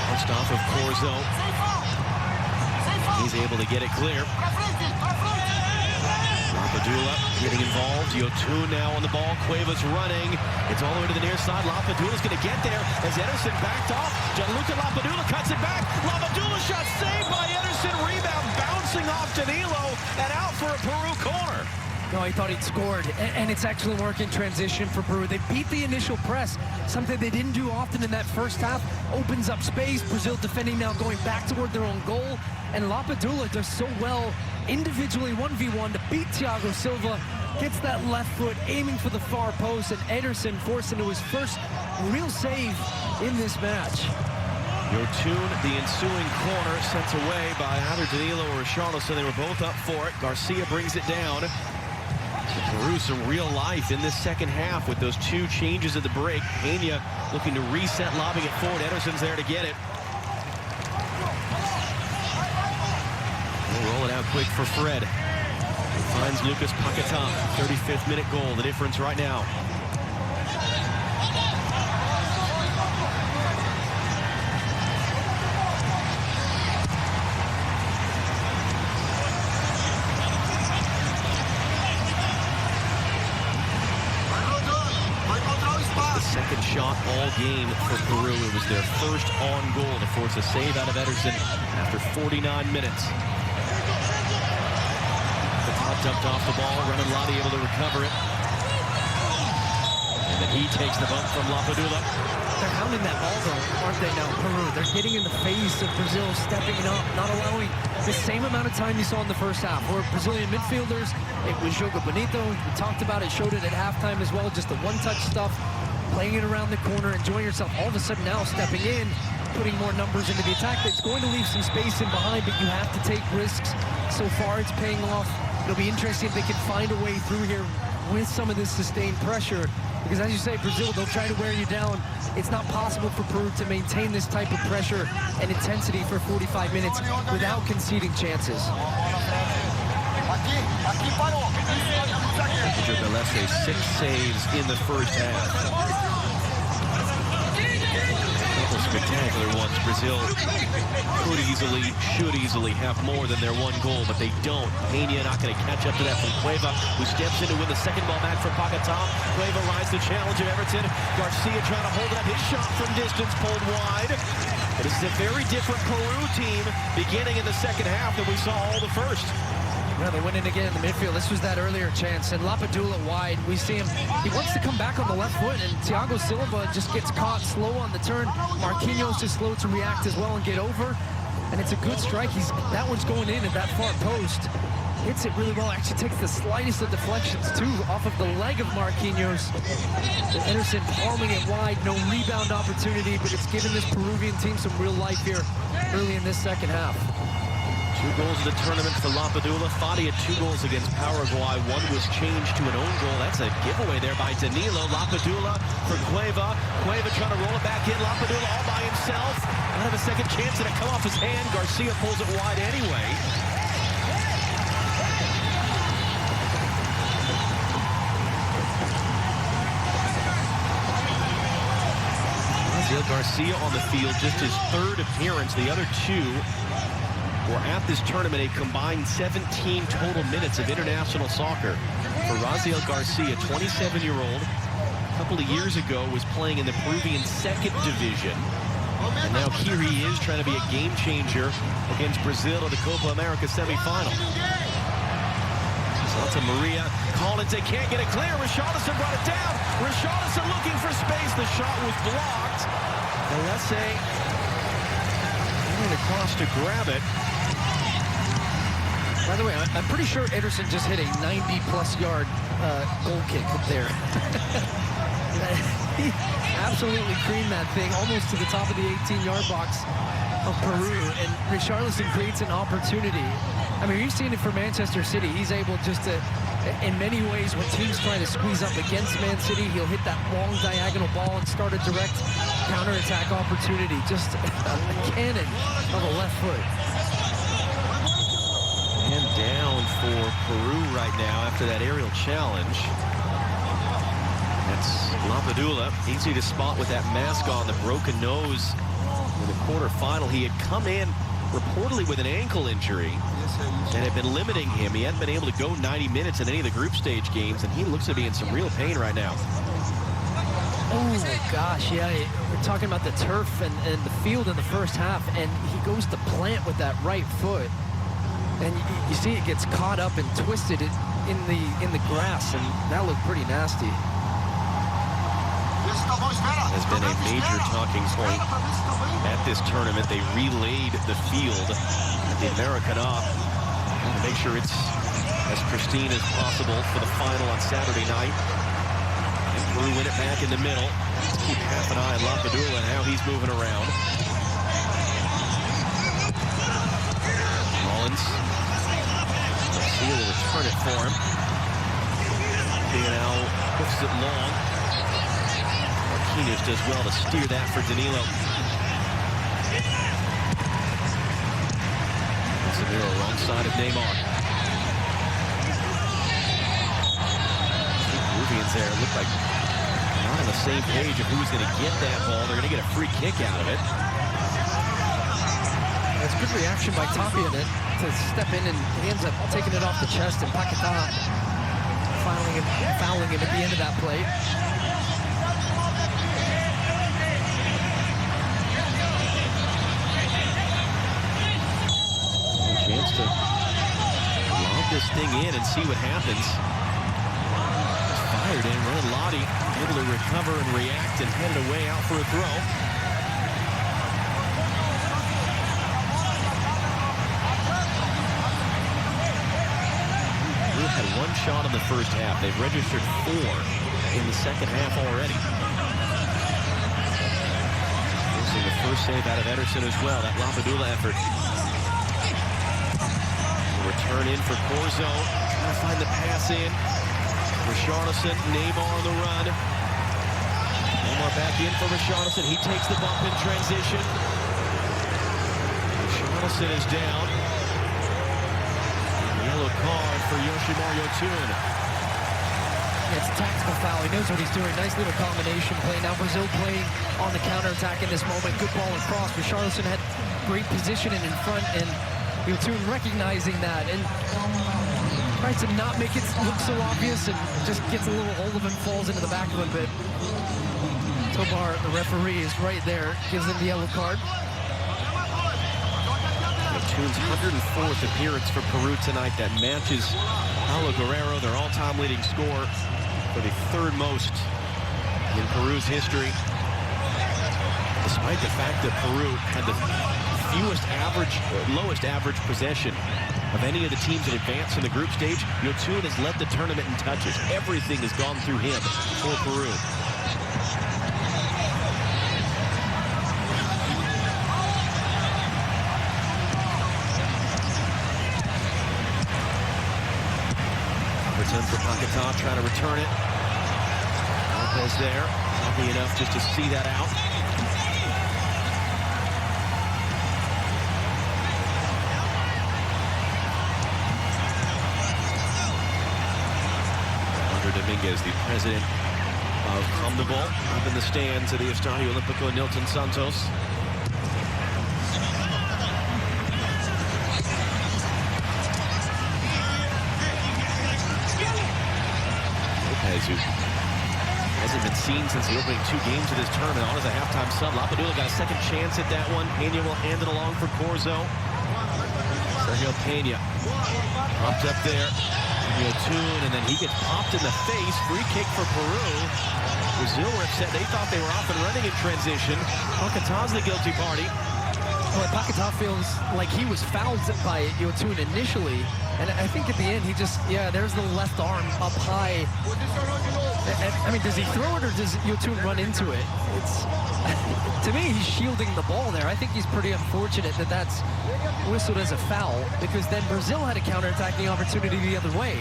Bounced off of Corzo. He's able to get it clear. Lapadula getting involved. Yotun now on the ball. Cueva's running. It's all the way to the near side. Lapadula's going to get there as Ederson backed off. Gianluca Lapadula cuts it back. Lapadula shot saved by Ederson. Rebound bouncing off Danilo and out for a Peru corner. No, he thought he'd scored, and it's actually working transition for Peru. They beat the initial press, something they didn't do often in that first half. Opens up space. Brazil defending now going back toward their own goal. And Lapadula does so well individually 1v1 to beat Thiago Silva gets that left foot, aiming for the far post, and Ederson forced into his first real save in this match. Yotun, the ensuing corner, sent away by either Danilo or Richarlison. They were both up for it. Garcia brings it down. Peru some real life in this second half with those two changes at the break. Peña looking to reset, lobbing it forward. Ederson's there to get it. We'll roll it out quick for Fred. He finds Lucas Paquetá. 35th minute goal, the difference right now. Second shot all game for Peru. It was their first on goal to force a save out of Ederson after 49 minutes. The top dumped off the ball. Lodi able to recover it. And then he takes the bump from Lapadula. They're hounding that ball, though, aren't they now, Peru? They're getting in the face of Brazil, stepping it up, not allowing the same amount of time you saw in the first half. Where Brazilian midfielders, it was Jogo Bonito. We talked about it, showed it at halftime as well, just the one-touch stuff. Playing it around the corner, enjoying yourself. All of a sudden now stepping in, putting more numbers into the attack. It's going to leave some space in behind, but you have to take risks. So far, it's paying off. It'll be interesting if they can find a way through here with some of this sustained pressure. Because as you say, Brazil, they'll try to wear you down. It's not possible for Peru to maintain this type of pressure and intensity for 45 minutes without conceding chances. Belesse, 6 saves in the first half. Couple spectacular ones. Brazil could easily, should easily have more than their one goal, but they don't. Peña not going to catch up to that from Cueva, who steps in to win the second ball back from Paquetá. Cueva rides the challenge of Everton. Garcia trying to hold it up. His shot from distance pulled wide. But this is a very different Peru team beginning in the second half than we saw all the first. Yeah, they're winning again in the midfield. This was that earlier chance. And Lapadula wide. We see him. He wants to come back on the left foot. And Thiago Silva just gets caught slow on the turn. Marquinhos is slow to react as well and get over. And it's a good strike. That one's going in at that far post. Hits it really well. Actually takes the slightest of deflections, too, off of the leg of Marquinhos. Ederson palming it wide. No rebound opportunity, but it's given this Peruvian team some real life here early in this second half. 2 goals in the tournament for Lapadula. Fati had 2 goals against Paraguay. 1 was changed to an own goal. That's a giveaway there by Danilo. Lapadula for Cueva. Cueva trying to roll it back in. Lapadula all by himself. Not have a second chance and it come off his hand. Garcia pulls it wide anyway. Garcia on the field, just his 3rd appearance. The other 2 were at this tournament, a combined 17 total minutes of international soccer. For Raziel Garcia, 27-year-old, a couple of years ago was playing in the Peruvian 2nd division. And now here he is trying to be a game changer against Brazil in the Copa America semifinal. Santa Maria, Collins, they can't get it clear. Richarlison brought it down. Richarlison looking for space. The shot was blocked. Belesse going across to grab it. By the way, I'm pretty sure Ederson just hit a 90-plus yard goal kick there. He absolutely creamed that thing almost to the top of the 18-yard box of Peru, and Richarlison creates an opportunity. I mean, you've seen it for Manchester City. He's able just to, in many ways, when teams try to squeeze up against Man City, he'll hit that long diagonal ball and start a direct counterattack opportunity. Just a cannon of a left foot. And down for Peru right now after that aerial challenge. That's Lapadula. Easy to spot with that mask on, the broken nose in the quarterfinal. He had come in reportedly with an ankle injury that had been limiting him. He hadn't been able to go 90 minutes in any of the group stage games, and he looks to be in some real pain right now. Oh, my gosh, yeah. We're talking about the turf and the field in the first half, and he goes to plant with that right foot. And you see it gets caught up and twisted in the grass, and that looked pretty nasty. Has been a major talking point at this tournament. They relayed the field at the Americana to make sure it's as pristine as possible for the final on Saturday night. And Peru win it back in the middle. Let's keep half an eye on Lapadula and how he's moving around. Mullins. Garcia will return it for him. He now hooks it long. Marquinhos does well to steer that for Danilo. Danilo wrong side of Neymar. Peruvians there look like not on the same page of who's going to get that ball. They're going to get a free kick out of it. It's good reaction by Tapia to step in, and he ends up taking it off the chest, and Paquetá fouling him at the end of that play. Chance to lob this thing in and see what happens. It's fired in. Lottie able to recover and react and head it away out for a throw. Peru had one shot in the first half. They've registered 4 in the second half already. Forcing the first save out of Ederson as well. That Lapadula effort. Return in for Corzo. Trying to find the pass in. Richarlison, Neymar on the run. Neymar back in for Richarlison. He takes the bump in transition. Richarlison is down. Yellow card for Yoshimar Yotun. It's a tactical foul. He knows what he's doing. Nice little combination play. Now Brazil playing on the counterattack in this moment. Good ball across. Richarlison had great positioning in front, and Yotun recognizing that and tries to not make it look so obvious and just gets a little hold of him, falls into the back of him. But Tobar, the referee, is right there, gives him the yellow card. Yotun's 104th appearance for Peru tonight. That matches Paulo Guerrero, their all-time leading scorer, for the 3rd most in Peru's history. Despite the fact that Peru had the lowest average possession of any of the teams that advanced in the group stage, Yotun has led the tournament in touches. Everything has gone through him for Peru. Return for Paquetá, trying to return it. Lopez there, happy enough just to see that out. Dominguez, the president of CONMEBOL, up in the stands at the Estadio Olímpico Nilton Santos. Lopez, who hasn't been seen since the opening 2 games of this tournament, on as a halftime sub. Lapadula got a second chance at that one. Peña will hand it along for Corzo. Sergio Peña popped up there. Yotun, and then he gets popped in the face. Free kick for Peru. Brazil were upset. They thought they were off and running in transition. Paquetá's the guilty party. Well, Paquetá feels like he was fouled by Yotun initially, and I think at the end he just, there's the left arm up high. I mean, does he throw it or does Yotun run into it? It's to me, he's shielding the ball there. I think he's pretty unfortunate that that's whistled as a foul, because then Brazil had a counterattacking opportunity the other way.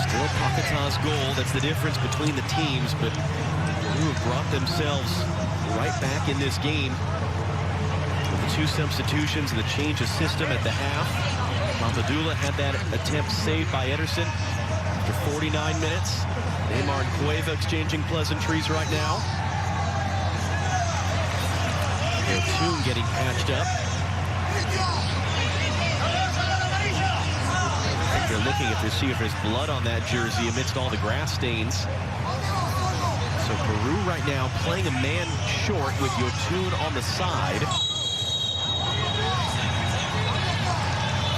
Still Paquetá's goal. That's the difference between the teams, but Peru have brought themselves right back in this game with the 2 substitutions and the change of system at the half. Lapadula had that attempt saved by Ederson after 49 minutes. Neymar and Cueva exchanging pleasantries right now. Yotun getting patched up. I think they're looking to see if there's blood on that jersey amidst all the grass stains. So Peru right now playing a man short with Yotun on the side.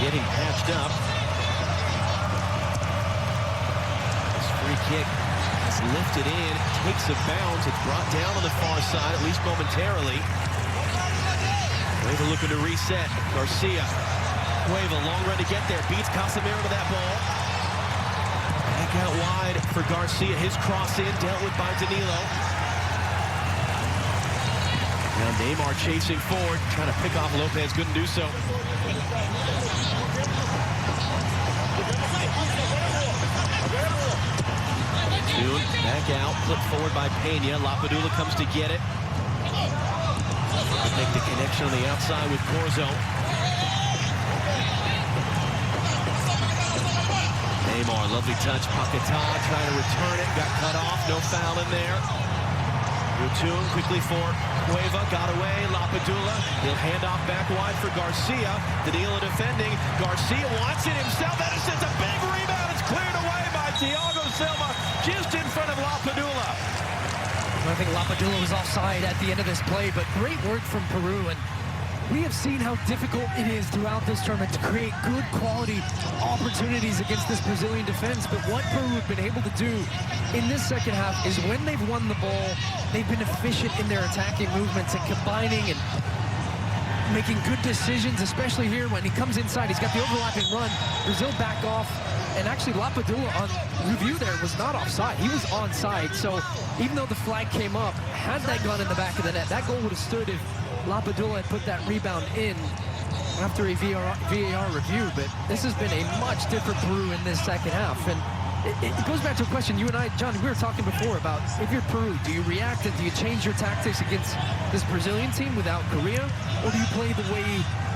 Getting patched up. This free kick is lifted in, takes a bounce. It's brought down on the far side, at least momentarily. looking to reset. Garcia. Cueva, long run to get there. Beats Casemiro to that ball. Back out wide for Garcia. His cross in, dealt with by Danilo. Now Neymar chasing forward, trying to pick off Lopez. Couldn't do so. Back out, flipped forward by Pena. Lapadula comes to get it. Make the connection on the outside with Corzo. Neymar, lovely touch. Paquetá trying to return it. Got cut off. No foul in there. Yotun quickly for Cueva. Got away. Lapadula. He'll hand off back wide for Garcia. Danilo defending. Garcia wants it himself. Edison's a big rebound. It's cleared away by Thiago Silva just in front of Lapadula. I think Lapadula was offside at the end of this play, but great work from Peru. And we have seen how difficult it is throughout this tournament to create good quality opportunities against this Brazilian defense. But what Peru have been able to do in this second half is when they've won the ball, they've been efficient in their attacking movements and combining and making good decisions, especially here when he comes inside. He's got the overlapping run. Brazil back off. And actually, Lapadula on review there was not offside. He was onside. So even though the flag came up, had that gone in the back of the net, that goal would have stood if Lapadula had put that rebound in after a VAR review. But this has been a much different Peru in this second half. And it goes back to a question you and I, John, we were talking before about if you're Peru, do you react and do you change your tactics against this Brazilian team without Korea? Or do you play the way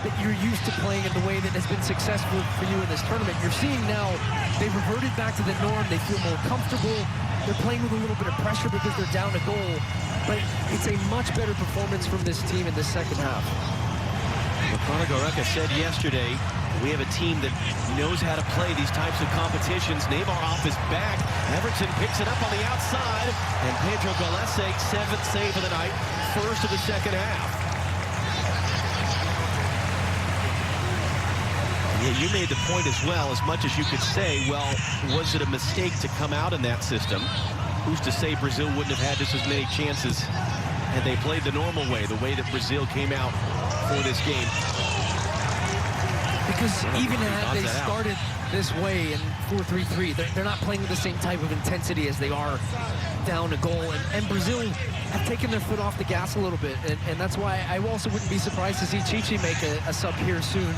that you're used to playing in the way that has been successful for you in this tournament? You're seeing now they've reverted back to the norm. They feel more comfortable. They're playing with a little bit of pressure because they're down a goal. But it's a much better performance from this team in the second half. Ricardo Gareca said yesterday, we have a team that knows how to play these types of competitions. Neymar off his back. Everton picks it up on the outside. And Pedro Galese, 7th save of the night, first of the second half. Yeah, you made the point as well, as much as you could say, well, was it a mistake to come out in that system? Who's to say Brazil wouldn't have had just as many chances had they played the normal way, the way that Brazil came out for this game? Because even had they started this way in 4-3-3, they're not playing with the same type of intensity as they are down a goal. And Brazil have taken their foot off the gas a little bit. And that's why I also wouldn't be surprised to see Chichi make a sub here soon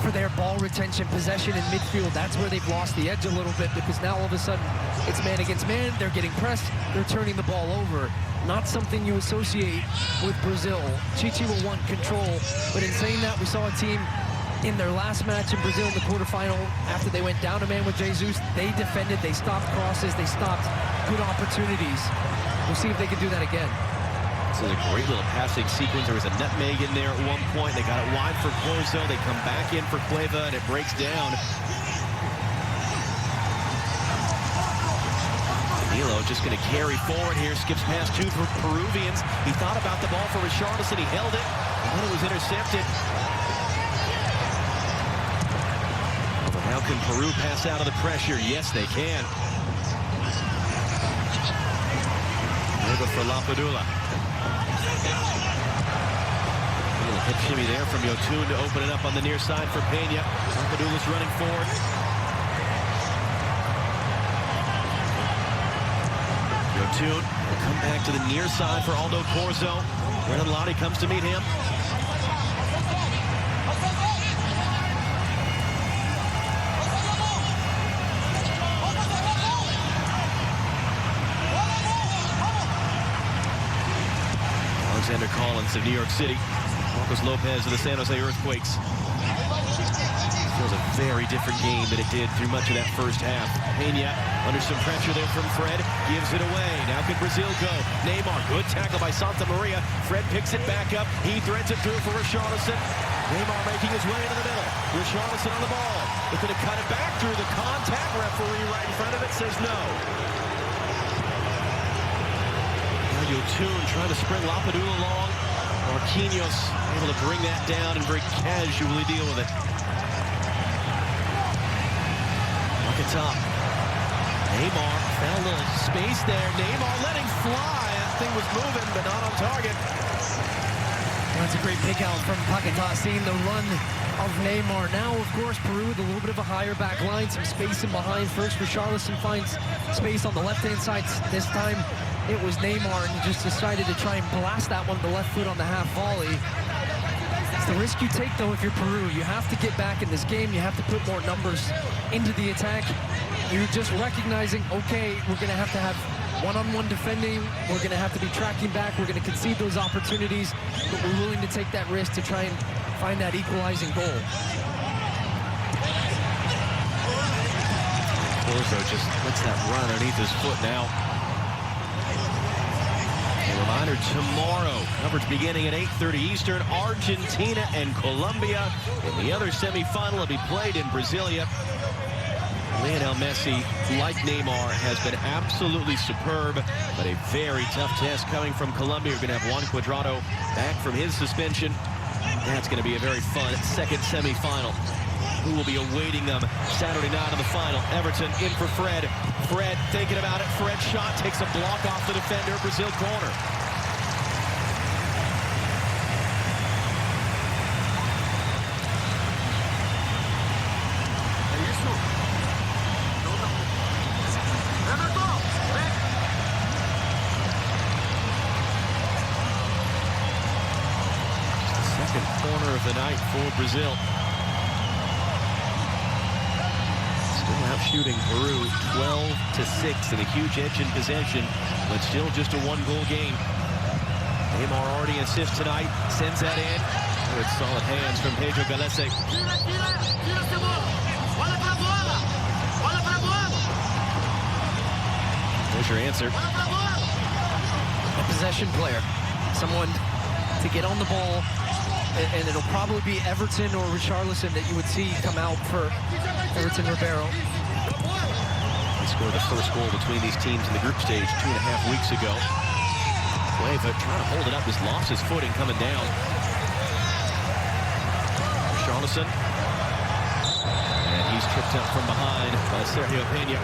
for their ball retention, possession in midfield. That's where they've lost the edge a little bit, because now all of a sudden it's man against man. They're getting pressed. They're turning the ball over. Not something you associate with Brazil. Chichi will want control. But in saying that, we saw a team in their last match in Brazil in the quarterfinal, after they went down a man with Jesus, they defended, they stopped crosses, they stopped good opportunities. We'll see if they can do that again. This is a great little passing sequence. There was a nutmeg in there at one point. They got it wide for Corzo. They come back in for Cueva, and it breaks down. Danilo just going to carry forward here. Skips past two for Peruvians. He thought about the ball for Richarlison. He held it, and then it was intercepted. How can Peru pass out of the pressure? Yes, they can. Over for Lapadula. A little hip shimmy there from Yotun to open it up on the near side for Pena. Lapadula's running forward. Yotun will come back to the near side for Aldo Corzo. Renan Lodi comes to meet him. Alexander Collins of New York City. Marcos Lopez of the San Jose Earthquakes. Feels a very different game than it did through much of that first half. Pena under some pressure there from Fred. Gives it away. Now can Brazil go? Neymar, good tackle by Santa Maria. Fred picks it back up. He threads it through for Richarlison. Neymar making his way into the middle. Richarlison on the ball. Looking to cut it back through the contact. Referee right in front of it says no. Yotun trying to sprint Lapadula along. Marquinhos able to bring that down and very casually deal with it. Look at top. Neymar found a little space there. Neymar letting fly. That thing was moving, but not on target. That's a great pick out from Paquetá, seeing the run of Neymar. Now, of course, Peru with a little bit of a higher back line, some space in behind. First, Richarlison finds space on the left-hand side. This time, it was Neymar, and he just decided to try and blast that one with the left foot on the half volley. It's the risk you take, though, if you're Peru. You have to get back in this game. You have to put more numbers into the attack. You're just recognizing, okay, we're going to have one-on-one defending. We're going to have to be tracking back. We're going to concede those opportunities, but we're willing to take that risk to try and find that equalizing goal. Corzo just lets that run underneath his foot now. A reminder, tomorrow, coverage beginning at 8:30 Eastern, Argentina and Colombia. In the other semifinal will be played in Brasilia. Lionel Messi, like Neymar, has been absolutely superb, but a very tough test coming from Colombia. We're going to have Juan Cuadrado back from his suspension. That's going to be a very fun second semifinal. Who will be awaiting them Saturday night in the final? Everton in for Fred. Fred thinking about it. Fred shot takes a block off the defender. Brazil corner. Corner of the night for Brazil. Still out shooting Peru 12-6 and a huge edge in possession, but still just a one-goal game. Neymar already assists tonight, sends that in. Good solid hands from Pedro Galese. There's your answer. A possession player, someone to get on the ball. And it'll probably be Everton or Richarlison that you would see come out for Everton Ribeiro. He scored the first goal between these teams in the group stage 2.5 weeks ago. Cueva trying to hold it up, just lost his footing coming down. Richarlison. And he's tripped up from behind by Sergio Peña.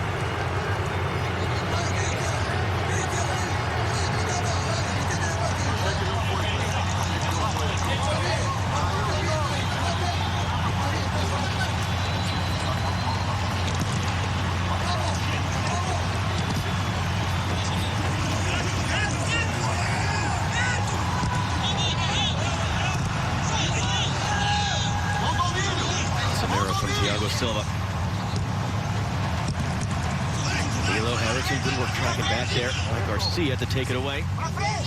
Silva. Everton, good work tracking back there. Garcia to take it away.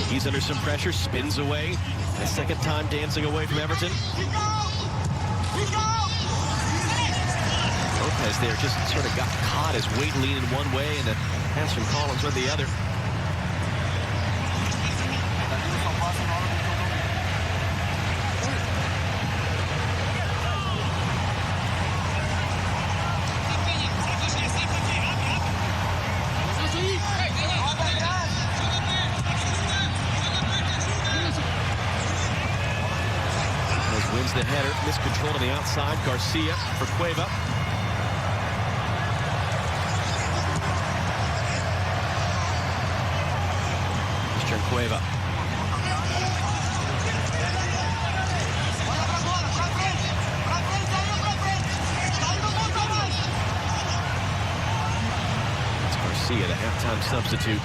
He's under some pressure, spins away. The second time dancing away from Everton. Lopez there just sort of got caught, his weight leaning one way and the pass from Collins went the other. Wins the header, miscontrolled on the outside. Garcia for Cueva. Mr. Cueva. That's Garcia, the halftime substitute.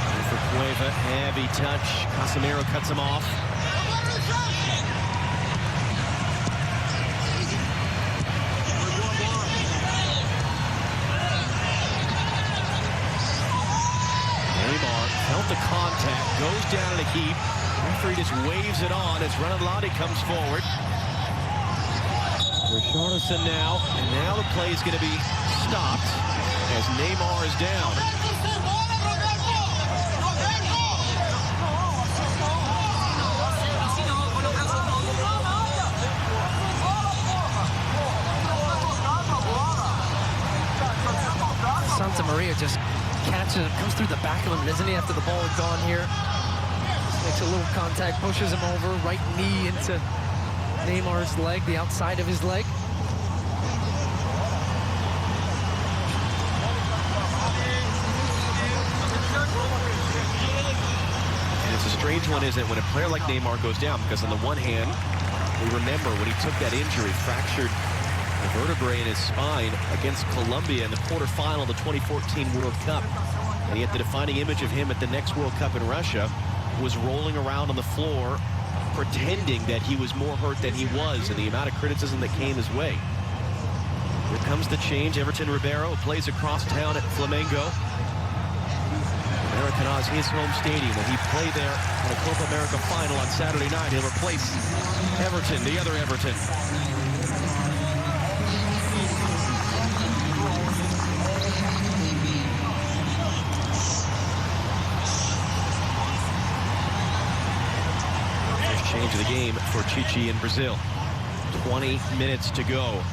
And for Cueva, heavy touch. Casemiro cuts him off. Felt the contact, goes down in a heap. Referee just waves it on as Ronaldo comes forward. Richarlison now, and now the play is going to be stopped as Neymar is down. Santa Maria just catches it, comes through the back of him, isn't he, after the ball is gone here? Just makes a little contact, pushes him over, right knee into Neymar's leg, the outside of his leg. And it's a straight strange one, isn't it, when a player like Neymar goes down? Because on the one hand, we remember when he took that injury, fractured a vertebrae in his spine against Colombia in the quarterfinal of the 2014 World Cup. And yet the defining image of him at the next World Cup in Russia was rolling around on the floor, pretending that he was more hurt than he was, and the amount of criticism that came his way. Here comes the change. Everton Ribeiro plays across town at Flamengo. Maracanã's his home stadium. When he played there in the Copa America final on Saturday night, he'll replace Everton, the other Everton. First change of the game for Chichi in Brazil. 20 minutes to go.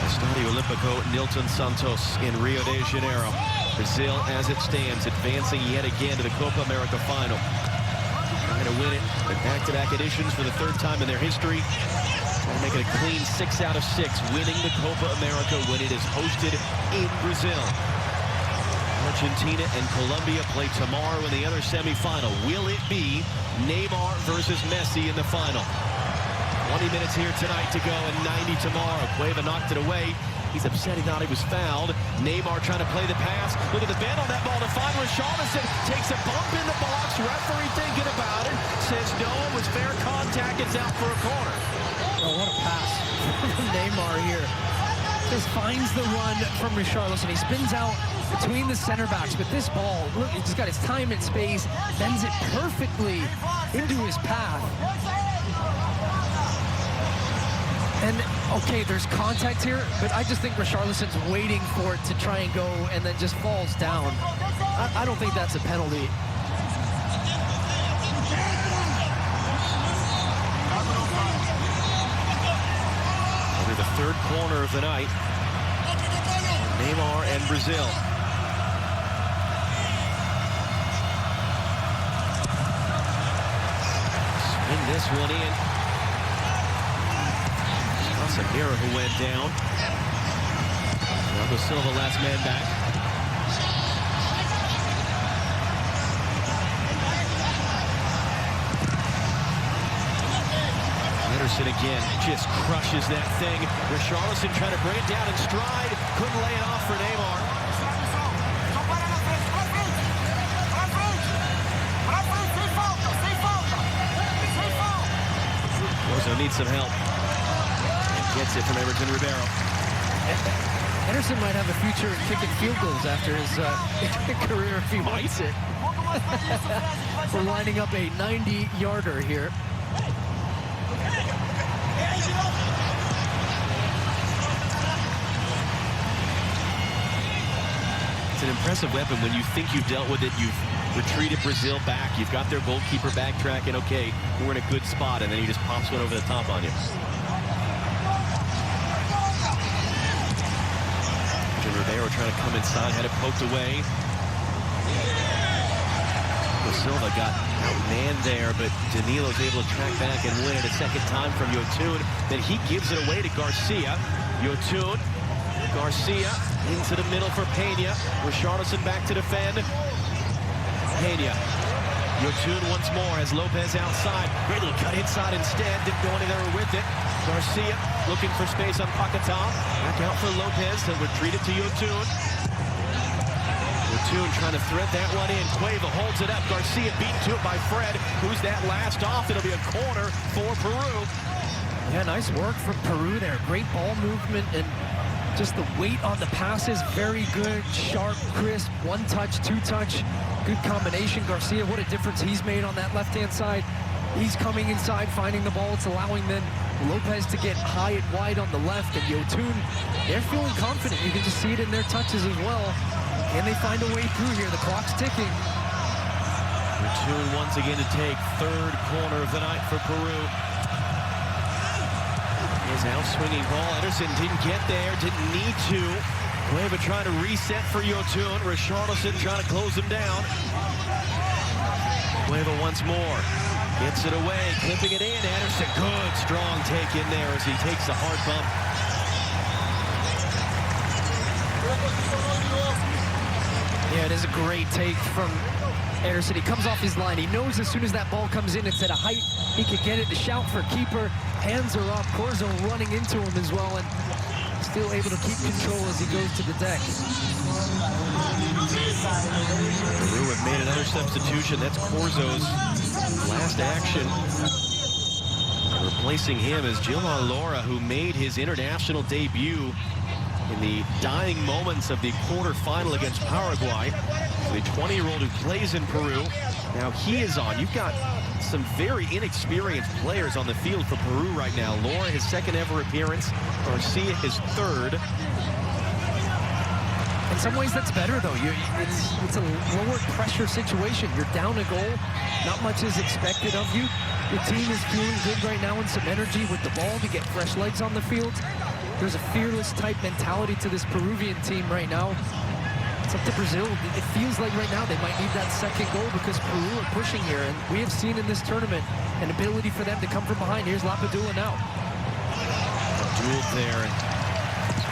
Estadio Olímpico Nilton Santos in Rio de Janeiro. Brazil, as it stands, advancing yet again to the Copa America final. Trying to win it in back-to-back editions for the third time in their history. Trying to make it a clean 6 out of 6, winning the Copa America when it is hosted in Brazil. Argentina and Colombia play tomorrow in the other semifinal. Will it be Neymar versus Messi in the final? 20 minutes here tonight to go and 90 tomorrow. Cueva knocked it away. He's upset he thought he was fouled. Neymar trying to play the pass. Look at the bend on that ball to find Richarlison. Takes a bump in the box. Referee thinking about it. Says no, it was fair contact. It's out for a corner. Oh, what a pass from Neymar here. Just finds the run from Richarlison. He spins out between the center backs, but this ball, look, he's got his time and space, bends it perfectly into his path. And, okay, there's contact here, but I just think Richarlison's waiting for it to try and go and then just falls down. I don't think that's a penalty. Only the third corner of the night. Neymar and Brazil. Spin this one in. Samira who went down. Thiago Silva, last man back. Anderson again just crushes that thing. Richarlison trying to bring it down in stride. Couldn't lay it off for Neymar. Rosa needs some help. Gets it from Everton Ribeiro. Anderson might have a future in kicking field goals after his career if he wants it. We're lining up a 90-yarder here. It's an impressive weapon. When you think you've dealt with it, you've retreated Brazil back, you've got their goalkeeper backtracking, okay, we're in a good spot, and then he just pops one over the top on you. Ribeiro trying to come inside, had it poked away. Silva got outmanned there, but Danilo's able to track back and win it a second time from Yotun. Then he gives it away to Garcia. Yotun, Garcia into the middle for Peña. Richarlison back to defend. Peña. Yotun once more has Lopez outside. Great little cut inside instead. Didn't go anywhere with it. Garcia looking for space on Paquetá. Back out for Lopez to retreat it to Yotun. Yotun trying to thread that one in. Cueva holds it up. Garcia beaten to it by Fred. Who's that last off? It'll be a corner for Peru. Yeah, nice work from Peru there. Great ball movement and just the weight on the passes. Very good, sharp, crisp, one touch, two touch. Good combination. Garcia, what a difference he's made on that left-hand side. He's coming inside, finding the ball. It's allowing then Lopez to get high and wide on the left. And Yotun, they're feeling confident. You can just see it in their touches as well. Can they find a way through here? The clock's ticking. Yotun once again to take third corner of the night for Peru. His out-swinging ball. Ederson didn't get there, didn't need to. Cueva trying to reset for Yotun. Richarlison trying to close him down. Cueva once more. Gets it away, clipping it in. Ederson, good, strong take in there as he takes a hard bump. Yeah, it is a great take from Ederson, he comes off his line. He knows as soon as that ball comes in, it's at a height he could get it. The shout for keeper. Hands are up. Corzo running into him as well, and still able to keep control as he goes to the deck. Peru have made another substitution. That's Corzo's last action. Replacing him is Gilmar Laura, who made his international debut in the dying moments of the quarterfinal against Paraguay. The 20-year-old who plays in Peru. Now he is on. You've got some very inexperienced players on the field for Peru right now. Laura, his second ever appearance. Garcia, his third. In some ways, that's better, though. It's a lower pressure situation. You're down a goal. Not much is expected of you. Your team is feeling good right now and some energy with the ball to get fresh legs on the field. There's a fearless type mentality to this Peruvian team right now. It's up to Brazil. It feels like right now they might need that second goal because Peru are pushing here. And we have seen in this tournament an ability for them to come from behind. Here's Lapadula now. Dueled there.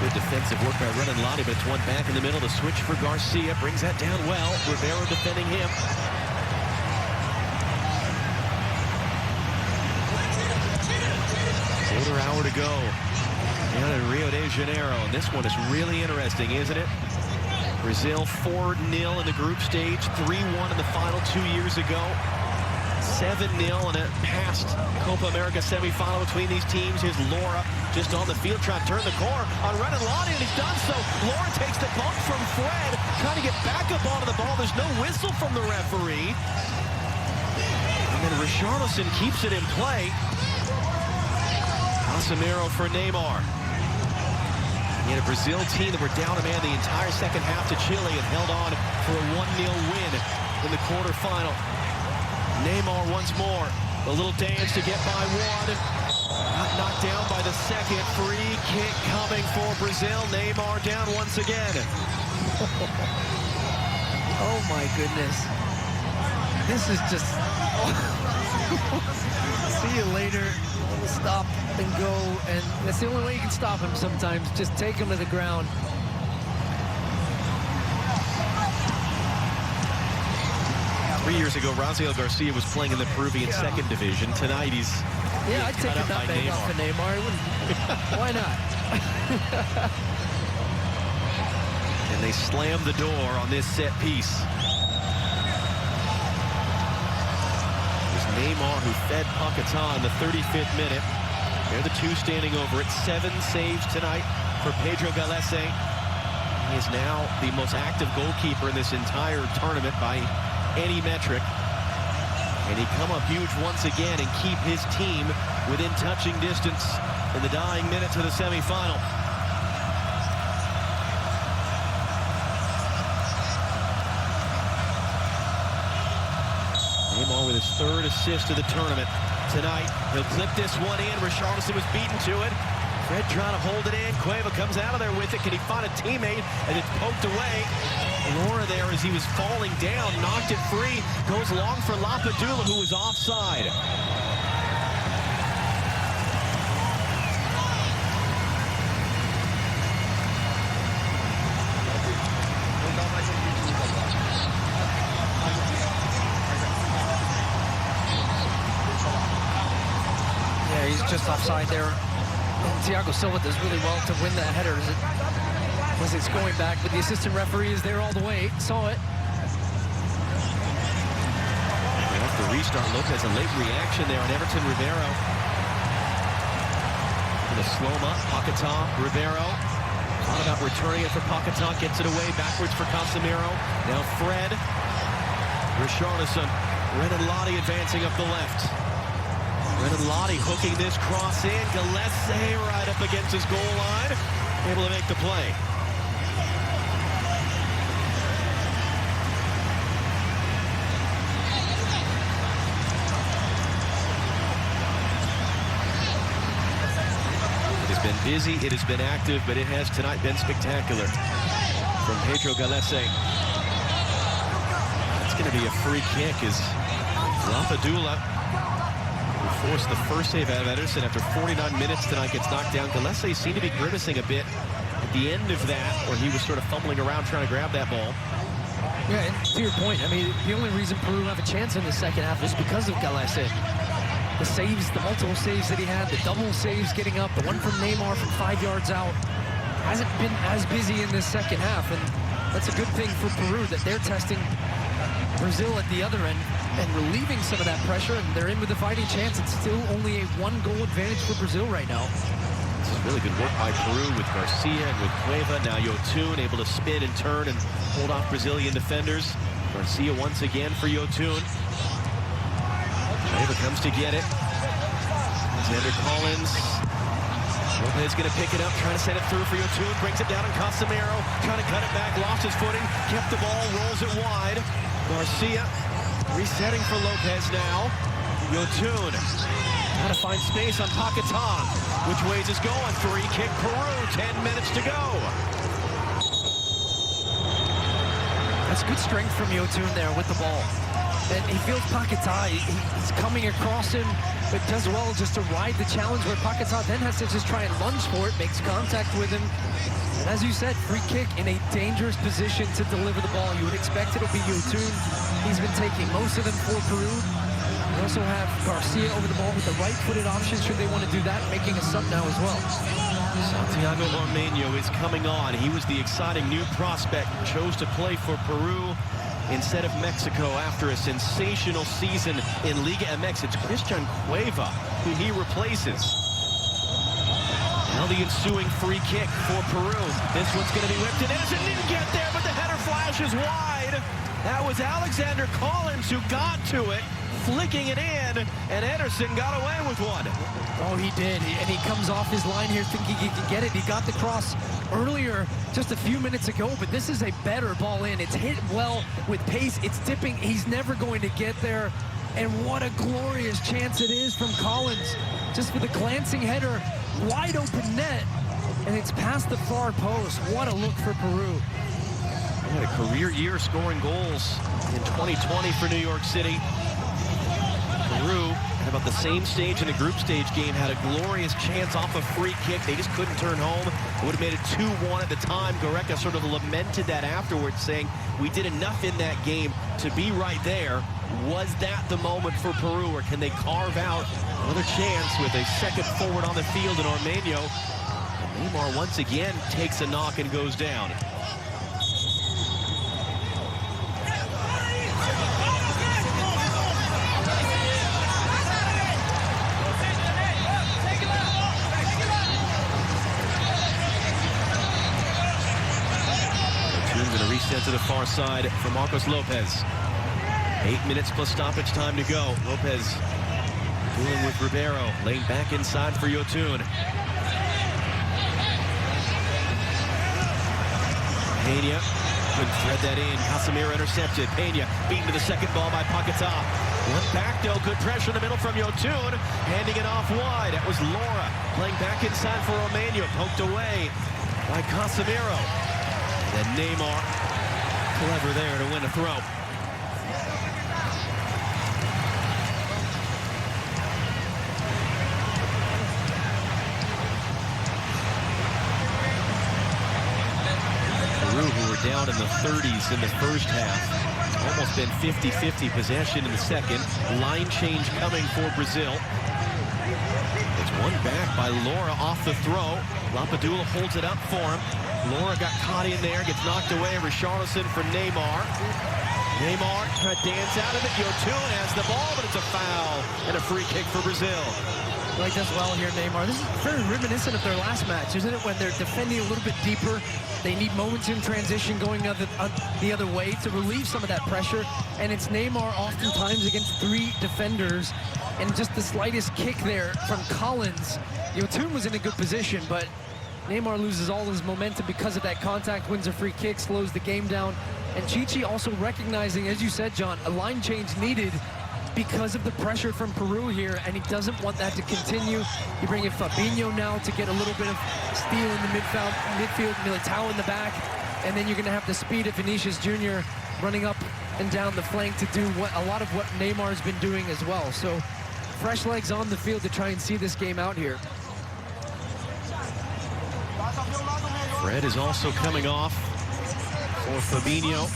Good defensive work by Renan Lottie, but it's one back in the middle. The switch for Garcia brings that down well. Rivero defending him. Quarter hour to go down in Rio de Janeiro. And this one is really interesting, isn't it? Brazil 4-0 in the group stage, 3-1 in the final 2 years ago. 7-0 in a past Copa America semifinal between these teams. Here's Laura just on the field trying to turn the corner on Renan Lottie, and he's done so. Laura takes the bump from Fred, trying to get back up onto the ball. There's no whistle from the referee. And then Richarlison keeps it in play. Casemiro for Neymar. He had a Brazil team that were down a man the entire second half to Chile and held on for a 1-0 win in the quarterfinal. Neymar once more. A little dance to get by one. Got knocked down by the second. Free kick coming for Brazil. Neymar down once again. Oh my goodness. This is just... See you later. Stop and go, and that's the only way you can stop him sometimes. Just take him to the ground. Three years ago, Raziel Garcia was playing in the Peruvian second division. Tonight, he's I'd take a nutmeg off of Neymar. Why not? And they slam the door on this set piece. Neymar, who fed Paquetá in the 35th minute. They're the two standing over it. 7 saves tonight for Pedro Galese. He is now the most active goalkeeper in this entire tournament by any metric. And he come up huge once again and keep his team within touching distance in the dying minutes of the semifinal. Neymar with his third assist of the tournament tonight. He'll clip this one in. Richarlison was beaten to it. Fred trying to hold it in. Cueva comes out of there with it. Can he find a teammate? And it's poked away. Laura there as he was falling down, knocked it free. Goes long for Lapadula, who was offside. He's just offside there. And Thiago Silva does really well to win that header as it's going back, but the assistant referee is there all the way. Saw it. They have to restart. Lopez, a late reaction there on Everton Ribeiro. And a slow-up, Paquetá, Ribeiro. Thought about returning it for Paquetá, gets it away, backwards for Casemiro. Now Fred. Richarlison. Renan Lottie advancing up the left. Renan Lottie hooking this cross in. Galese right up against his goal line. Able to make the play. It has been busy, it has been active, but it has tonight been spectacular. From Pedro Galese. It's going to be a free kick as Lapadula forced the first save out of Ederson after 49 minutes tonight, gets knocked down. Galese seemed to be grimacing a bit at the end of that, where he was sort of fumbling around trying to grab that ball. Yeah, and to your point, I mean, the only reason Peru have a chance in the second half is because of Galese. The saves, the multiple saves that he had, the double saves getting up, the one from Neymar from 5 yards out, hasn't been as busy in this second half, and that's a good thing for Peru that they're testing Brazil at the other end and relieving some of that pressure, and they're in with a fighting chance. It's still only a 1-goal advantage for Brazil right now. This is really good work by Peru with Garcia and with Cueva. Now Yotun able to spin and turn and hold off Brazilian defenders. Garcia once again for Yotun. Cueva comes to get it. Alexander Collins. Lopez going to pick it up, trying to send it through for Yotun. Brings it down on Casemiro, trying to cut it back, lost his footing, kept the ball, rolls it wide. Garcia resetting for Lopez now. Yotun how to find space on Paquetá. Which ways is going? Free kick Peru, 10 minutes to go. That's good strength from Yotun there with the ball. And he feels Paquetá, he's coming across him, but does well just to ride the challenge where Paquetá then has to just try and lunge for it, makes contact with him. And as you said, free kick in a dangerous position to deliver the ball. You would expect it'll be Yotun. He's been taking most of them for Peru. We also have Garcia over the ball with the right-footed option should they want to do that, making a sub now as well. Santiago Ormeño is coming on. He was the exciting new prospect, chose to play for Peru instead of Mexico after a sensational season in Liga MX. It's Christian Cueva who he replaces. Now the ensuing free kick for Peru. This one's going to be whipped in. Ederson didn't get there, but the header flashes wide. That was Alexander Collins who got to it, flicking it in, and Ederson got away with one. Oh, he did, and he comes off his line here thinking he can get it. He got the cross earlier, just a few minutes ago, but this is a better ball in. It's hit well with pace. It's tipping. He's never going to get there, and what a glorious chance it is from Collins. Just with a glancing header, wide open net, and it's past the far post. What a look for Peru. He had a career year scoring goals in 2020 for New York City. Peru, at about the same stage in the group stage game, had a glorious chance off a free kick. They just couldn't turn home. It would have made it 2-1 at the time. Gareca sort of lamented that afterwards, saying, we did enough in that game to be right there. Was that the moment for Peru, or can they carve out another chance with a second forward on the field in Ormeño? And Neymar once again takes a knock and goes down. Reset to the far side for Marcos Lopez. 8 minutes plus stoppage time to go. Lopez dealing with Ribeiro, laying back inside for Yotun. Peña couldn't thread that in. Casemiro intercepted. Peña beaten to the second ball by Paquetá. One back though, good pressure in the middle from Yotun, handing it off wide. That was Laura playing back inside for Ormeño, poked away by Casemiro. And Neymar, clever there to win a throw. Peru, who were down in the 30s in the first half, almost been 50-50 possession in the second. Line change coming for Brazil. It's one back by Laura off the throw. Lapadula holds it up for him. Laura got caught in there, gets knocked away. Richarlison for Neymar. Neymar trying to dance out of it. Yotun has the ball, but it's a foul and a free kick for Brazil. Like does well here, Neymar. This is very reminiscent of their last match, isn't it? When they're defending a little bit deeper, they need moments in transition going the other way to relieve some of that pressure. And it's Neymar oftentimes against 3 defenders, and just the slightest kick there from Collins. Yotun was in a good position, but Neymar loses all his momentum because of that contact, wins a free kick, slows the game down. And Chichi also recognizing, as you said, John, a line change needed because of the pressure from Peru here, and he doesn't want that to continue. You bring in Fabinho now to get a little bit of steal in the midfield, Militao in the back, and then you're going to have the speed of Vinicius Jr. running up and down the flank to do a lot of what Neymar's been doing as well. So fresh legs on the field to try and see this game out here. Fred is also coming off for Fabinho.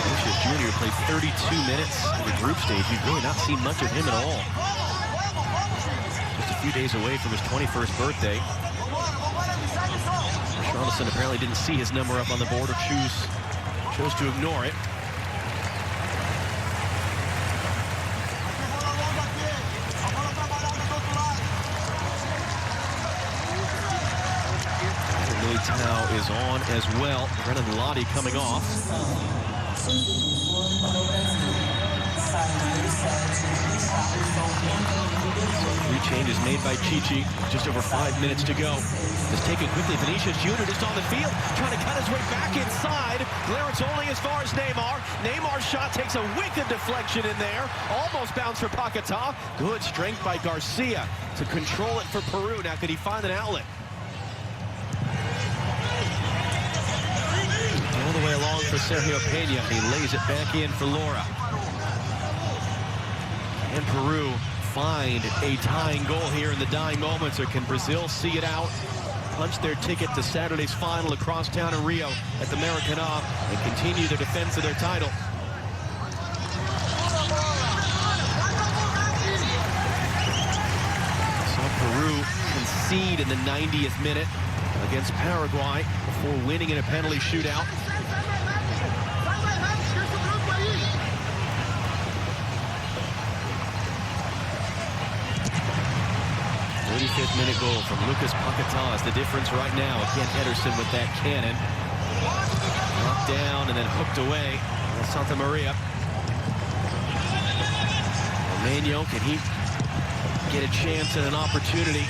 Vinicius Jr. played 32 minutes in the group stage. You've really not seen much of him at all. Just a few days away from his 21st birthday. Charleston apparently didn't see his number up on the board or chose to ignore it. Militao is on as well. Brennan Lottie coming off. Three changes made by Chichi. Just over 5 minutes to go. Just taken quickly. Vinicius Jr. just on the field, trying to cut his way back inside. Clearance only as far as Neymar. Neymar's shot takes a wicked deflection in there. Almost bounced for Paquetá. Good strength by Garcia to control it for Peru. Now, could he find an outlet? All the way along for Sergio Peña. He lays it back in for Laura. And Peru find a tying goal here in the dying moments, or can Brazil see it out, punch their ticket to Saturday's final across town in Rio at the Maracanã, and continue their defense of their title? Saw Peru concede in the 90th minute against Paraguay before winning in a penalty shootout. 35th minute goal from Lucas Paquetá is the difference right now. Again, Ederson with that cannon. Knocked down and then hooked away. Santa Maria. Romano, can he get a chance and an opportunity?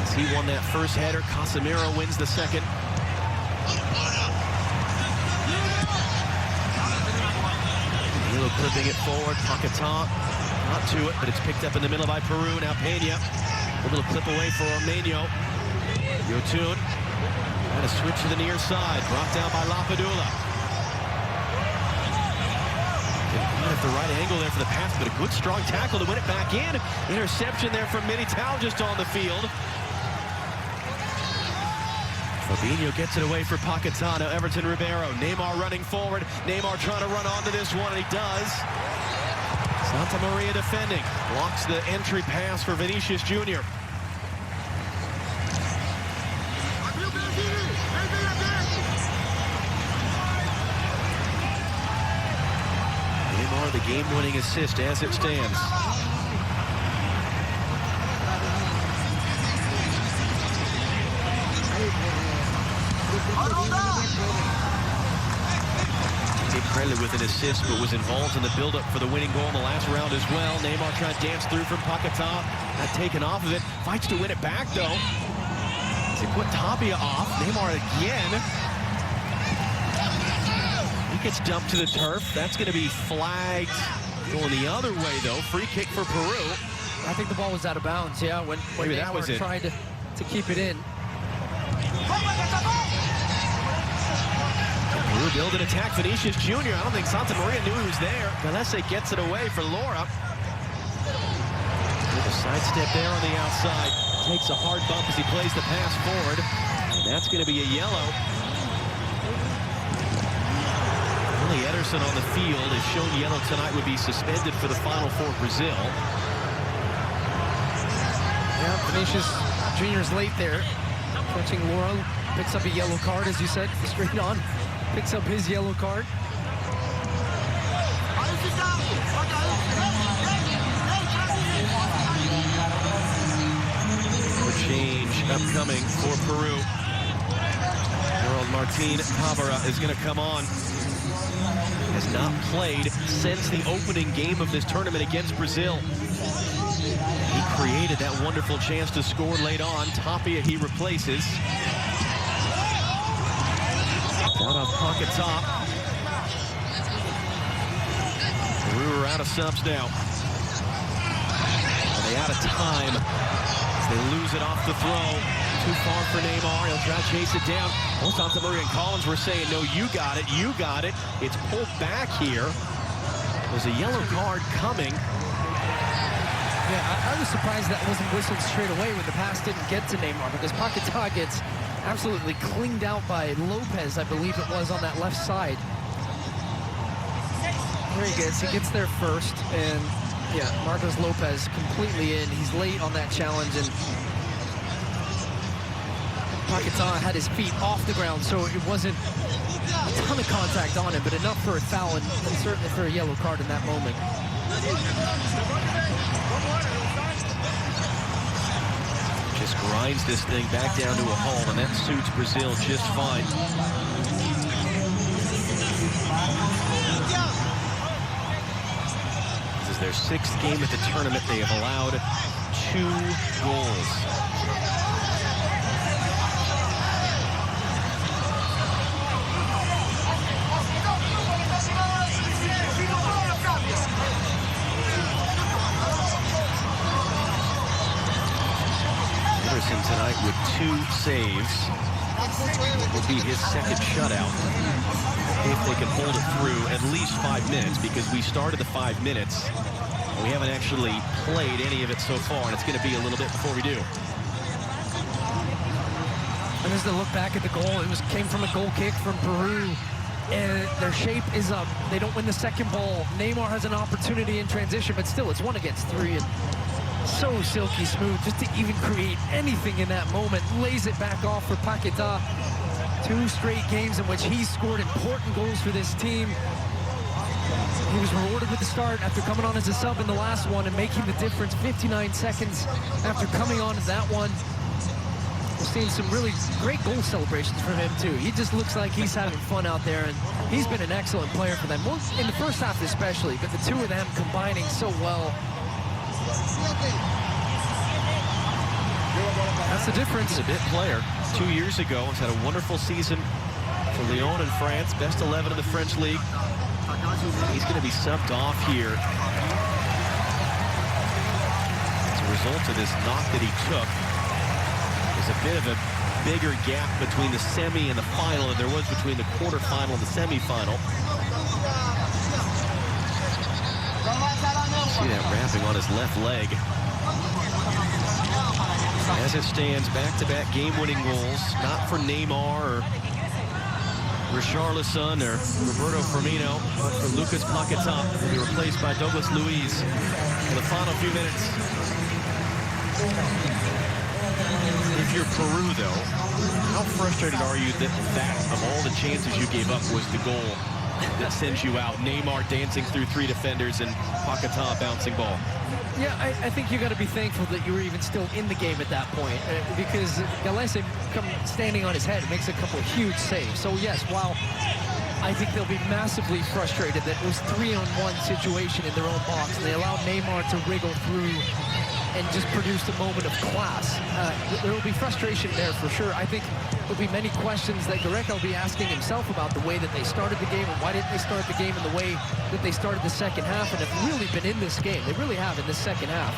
As he won that first header, Casemiro wins the second. Milo clipping it forward. Paquetá not to it, but it's picked up in the middle by Peru. Now Peña. A little clip away for Romano. Yotun. And a switch to the near side. Brought down by Lapadula. Not at the right angle there for the pass, but a good strong tackle to win it back in. Interception there from Militao just on the field. Fabinho gets it away for Paquetá. Now Everton Ribeiro. Neymar running forward. Neymar trying to run onto this one, and he does. Santa Maria defending. Blocks the entry pass for Vinicius Jr. Neymar, the game-winning assist as it stands. Credited with an assist, but was involved in the build-up for the winning goal in the last round as well. Neymar trying to dance through from Paquetá. Not taken off of it. Fights to win it back, though. They put Tapia off. Neymar again. He gets dumped to the turf. That's going to be flagged. Going the other way, though. Free kick for Peru. I think the ball was out of bounds, yeah, when maybe that was it. Tried to keep it in. Peru build an attack. Vinicius Jr. I don't think Santa Maria knew he was there. Galese gets it away for Laura. With a sidestep there on the outside. Takes a hard bump as he plays the pass forward. And that's going to be a yellow. Only Ederson on the field is shown yellow tonight, would be suspended for the final for Brazil. Yeah, Vinicius Jr.'s late there. Touching Laura. Picks up a yellow card, as you said, straight on. Picks up his yellow card. A change upcoming for Peru. World Martin Tavera is going to come on. Has not played since the opening game of this tournament against Brazil. He created that wonderful chance to score late on. Tapia he replaces. Down on Paquetá. Peru are out of subs now. Are they out of time? As they lose it off the throw. Too far for Neymar. He'll try to chase it down. Both Santa Maria and Collins were saying, no, you got it, you got it. It's pulled back here. There's a yellow card coming. Yeah, I was surprised that wasn't whistled straight away when the pass didn't get to Neymar, because Paquetá gets absolutely cleaned out by Lopez, I believe it was, on that left side. There he gets there first, and yeah, Marcos Lopez completely in. He's late on that challenge, and Paquetá had his feet off the ground, so it wasn't a ton of contact on him, but enough for a foul and certainly for a yellow card in that moment. Just grinds this thing back down to a hole, and that suits Brazil just fine. This is their 6th game at the tournament. They have allowed 2 goals. Tonight with 2 saves. It will be his 2nd shutout if they can hold it through at least 5 minutes, because we started the 5 minutes. We haven't actually played any of it so far, and it's going to be a little bit before we do. And as they look back at the goal, it came from a goal kick from Peru. And their shape is up. They don't win the second ball. Neymar has an opportunity in transition, but still, it's 1 against 3. And so silky smooth just to even create anything in that moment. Lays it back off for Paquetá. 2 straight games in which he's scored important goals for this team. He was rewarded with the start after coming on as a sub in the last one and making the difference 59 seconds after coming on in that one. We're seeing some really great goal celebrations from him too. He just looks like he's having fun out there, and he's been an excellent player for them, in the first half especially, but the 2 of them combining so well. That's the difference. He's a bit player. 2 years ago, he's had a wonderful season for Lyon in France, best 11 in the French league. He's going to be subbed off here as a result of this knock that he took. There's a bit of a bigger gap between the semi and the final than there was between the quarterfinal and the semifinal. See that wrapping on his left leg. As it stands, back-to-back game-winning goals, not for Neymar or Richarlison or Roberto Firmino, but for Lucas Paquetá, who will be replaced by Douglas Luiz in the final few minutes. If you're Peru, though, how frustrated are you that of all the chances you gave up was the goal that sends you out? Neymar dancing through 3 defenders and Paquetá bouncing ball. Yeah, I think you got to be thankful that you were even still in the game at that point, because Galese standing on his head makes a couple of huge saves. So yes, while I think they'll be massively frustrated that it was 3-on-1 situation in their own box, and they allowed Neymar to wriggle through and just produced a moment of class. There will be frustration there for sure. I think there'll be many questions that Gareca will be asking himself about the way that they started the game and why didn't they start the game in the way that they started the second half, and have really been in this game. They really have in this second half.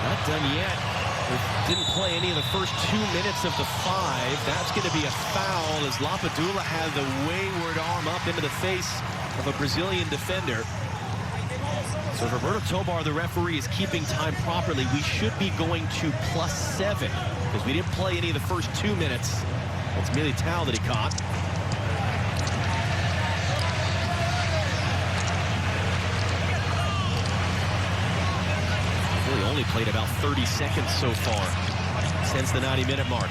Not done yet. They didn't play any of the first 2 minutes of the 5. That's going to be a foul as Lapadula had the wayward arm up into the face of a Brazilian defender. So if Roberto Tobar, the referee, is keeping time properly, we should be going to +7, because we didn't play any of the first 2 minutes. It's Militao that he caught. Really only played about 30 seconds so far since the 90-minute mark.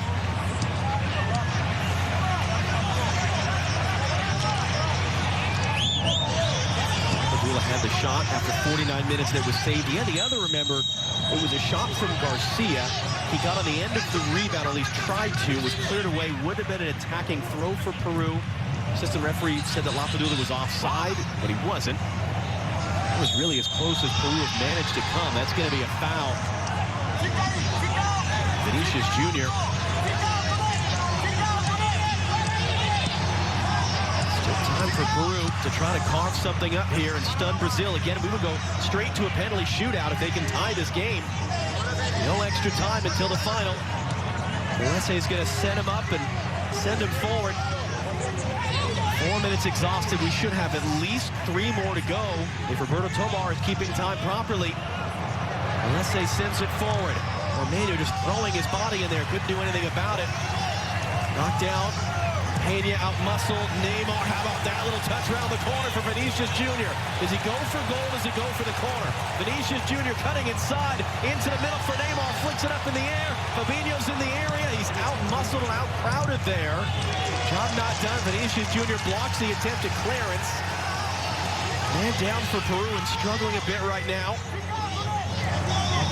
Had the shot after 49 minutes that was saved. He had the other, remember, it was a shot from Garcia. He got on the end of the rebound, or at least tried to, was cleared away, would have been an attacking throw for Peru. Assistant referee said that Lapadula was offside, but he wasn't. That was really as close as Peru have managed to come. That's going to be a foul. Vinicius Jr. Time for Peru to try to carve something up here and stun Brazil. Again, we would go straight to a penalty shootout if they can tie this game. No extra time until the final. Galese is going to set him up and send him forward. 4 minutes exhausted. We should have at least 3 more to go if Roberto Tobar is keeping time properly. unless they sends it forward. Romano just throwing his body in there, couldn't do anything about it. Knocked out. Peña out-muscled. Neymar, how about that little touch around the corner for Vinicius Jr.? Does he go for goal? Does he go for the corner? Vinicius Jr. cutting inside, into the middle for Neymar, flicks it up in the air. Fabinho's in the area. He's out-muscled and out-crowded there. Job not done. Vinicius Jr. blocks the attempted clearance. Man down for Peru and struggling a bit right now.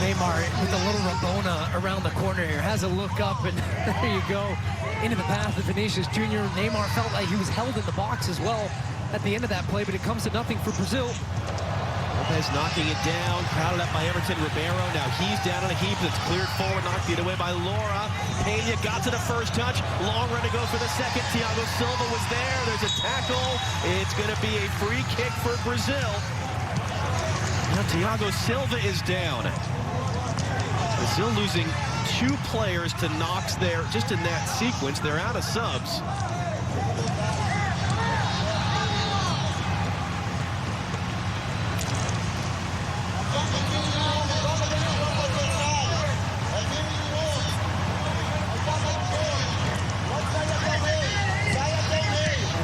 Neymar with a little Rabona around the corner here. Has a look up, and there you go. Into the path of Vinicius Jr. Neymar felt like he was held in the box as well at the end of that play, but it comes to nothing for Brazil. Lopez knocking it down, crowded up by Everton Ribeiro. Now he's down on a heap. It's cleared forward, knocked it away by Laura. Peña got to the first touch. Long run to go for the second. Thiago Silva was there. There's a tackle. It's going to be a free kick for Brazil. Now Thiago Silva is down. Brazil losing 2 players to knocks there just in that sequence. They're out of subs.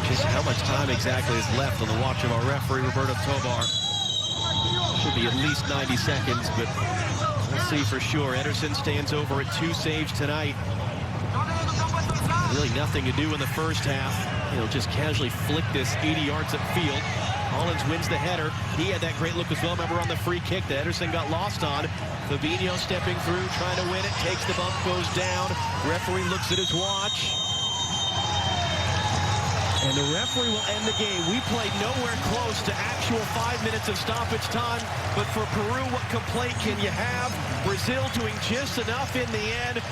Just how much time exactly is left on the watch of our referee, Roberto Tobar. Should be at least 90 seconds, but we'll see for sure. Ederson stands over at 2 saves tonight. Really nothing to do in the first half. He'll just casually flick this 80 yards upfield. Collins wins the header. He had that great look as well. Remember on the free kick that Ederson got lost on. Fabinho stepping through, trying to win it. Takes the bump, goes down. Referee looks at his watch. And the referee will end the game. We played nowhere close to actual 5 minutes of stoppage time. But for Peru, what complaint can you have? Brazil doing just enough in the end.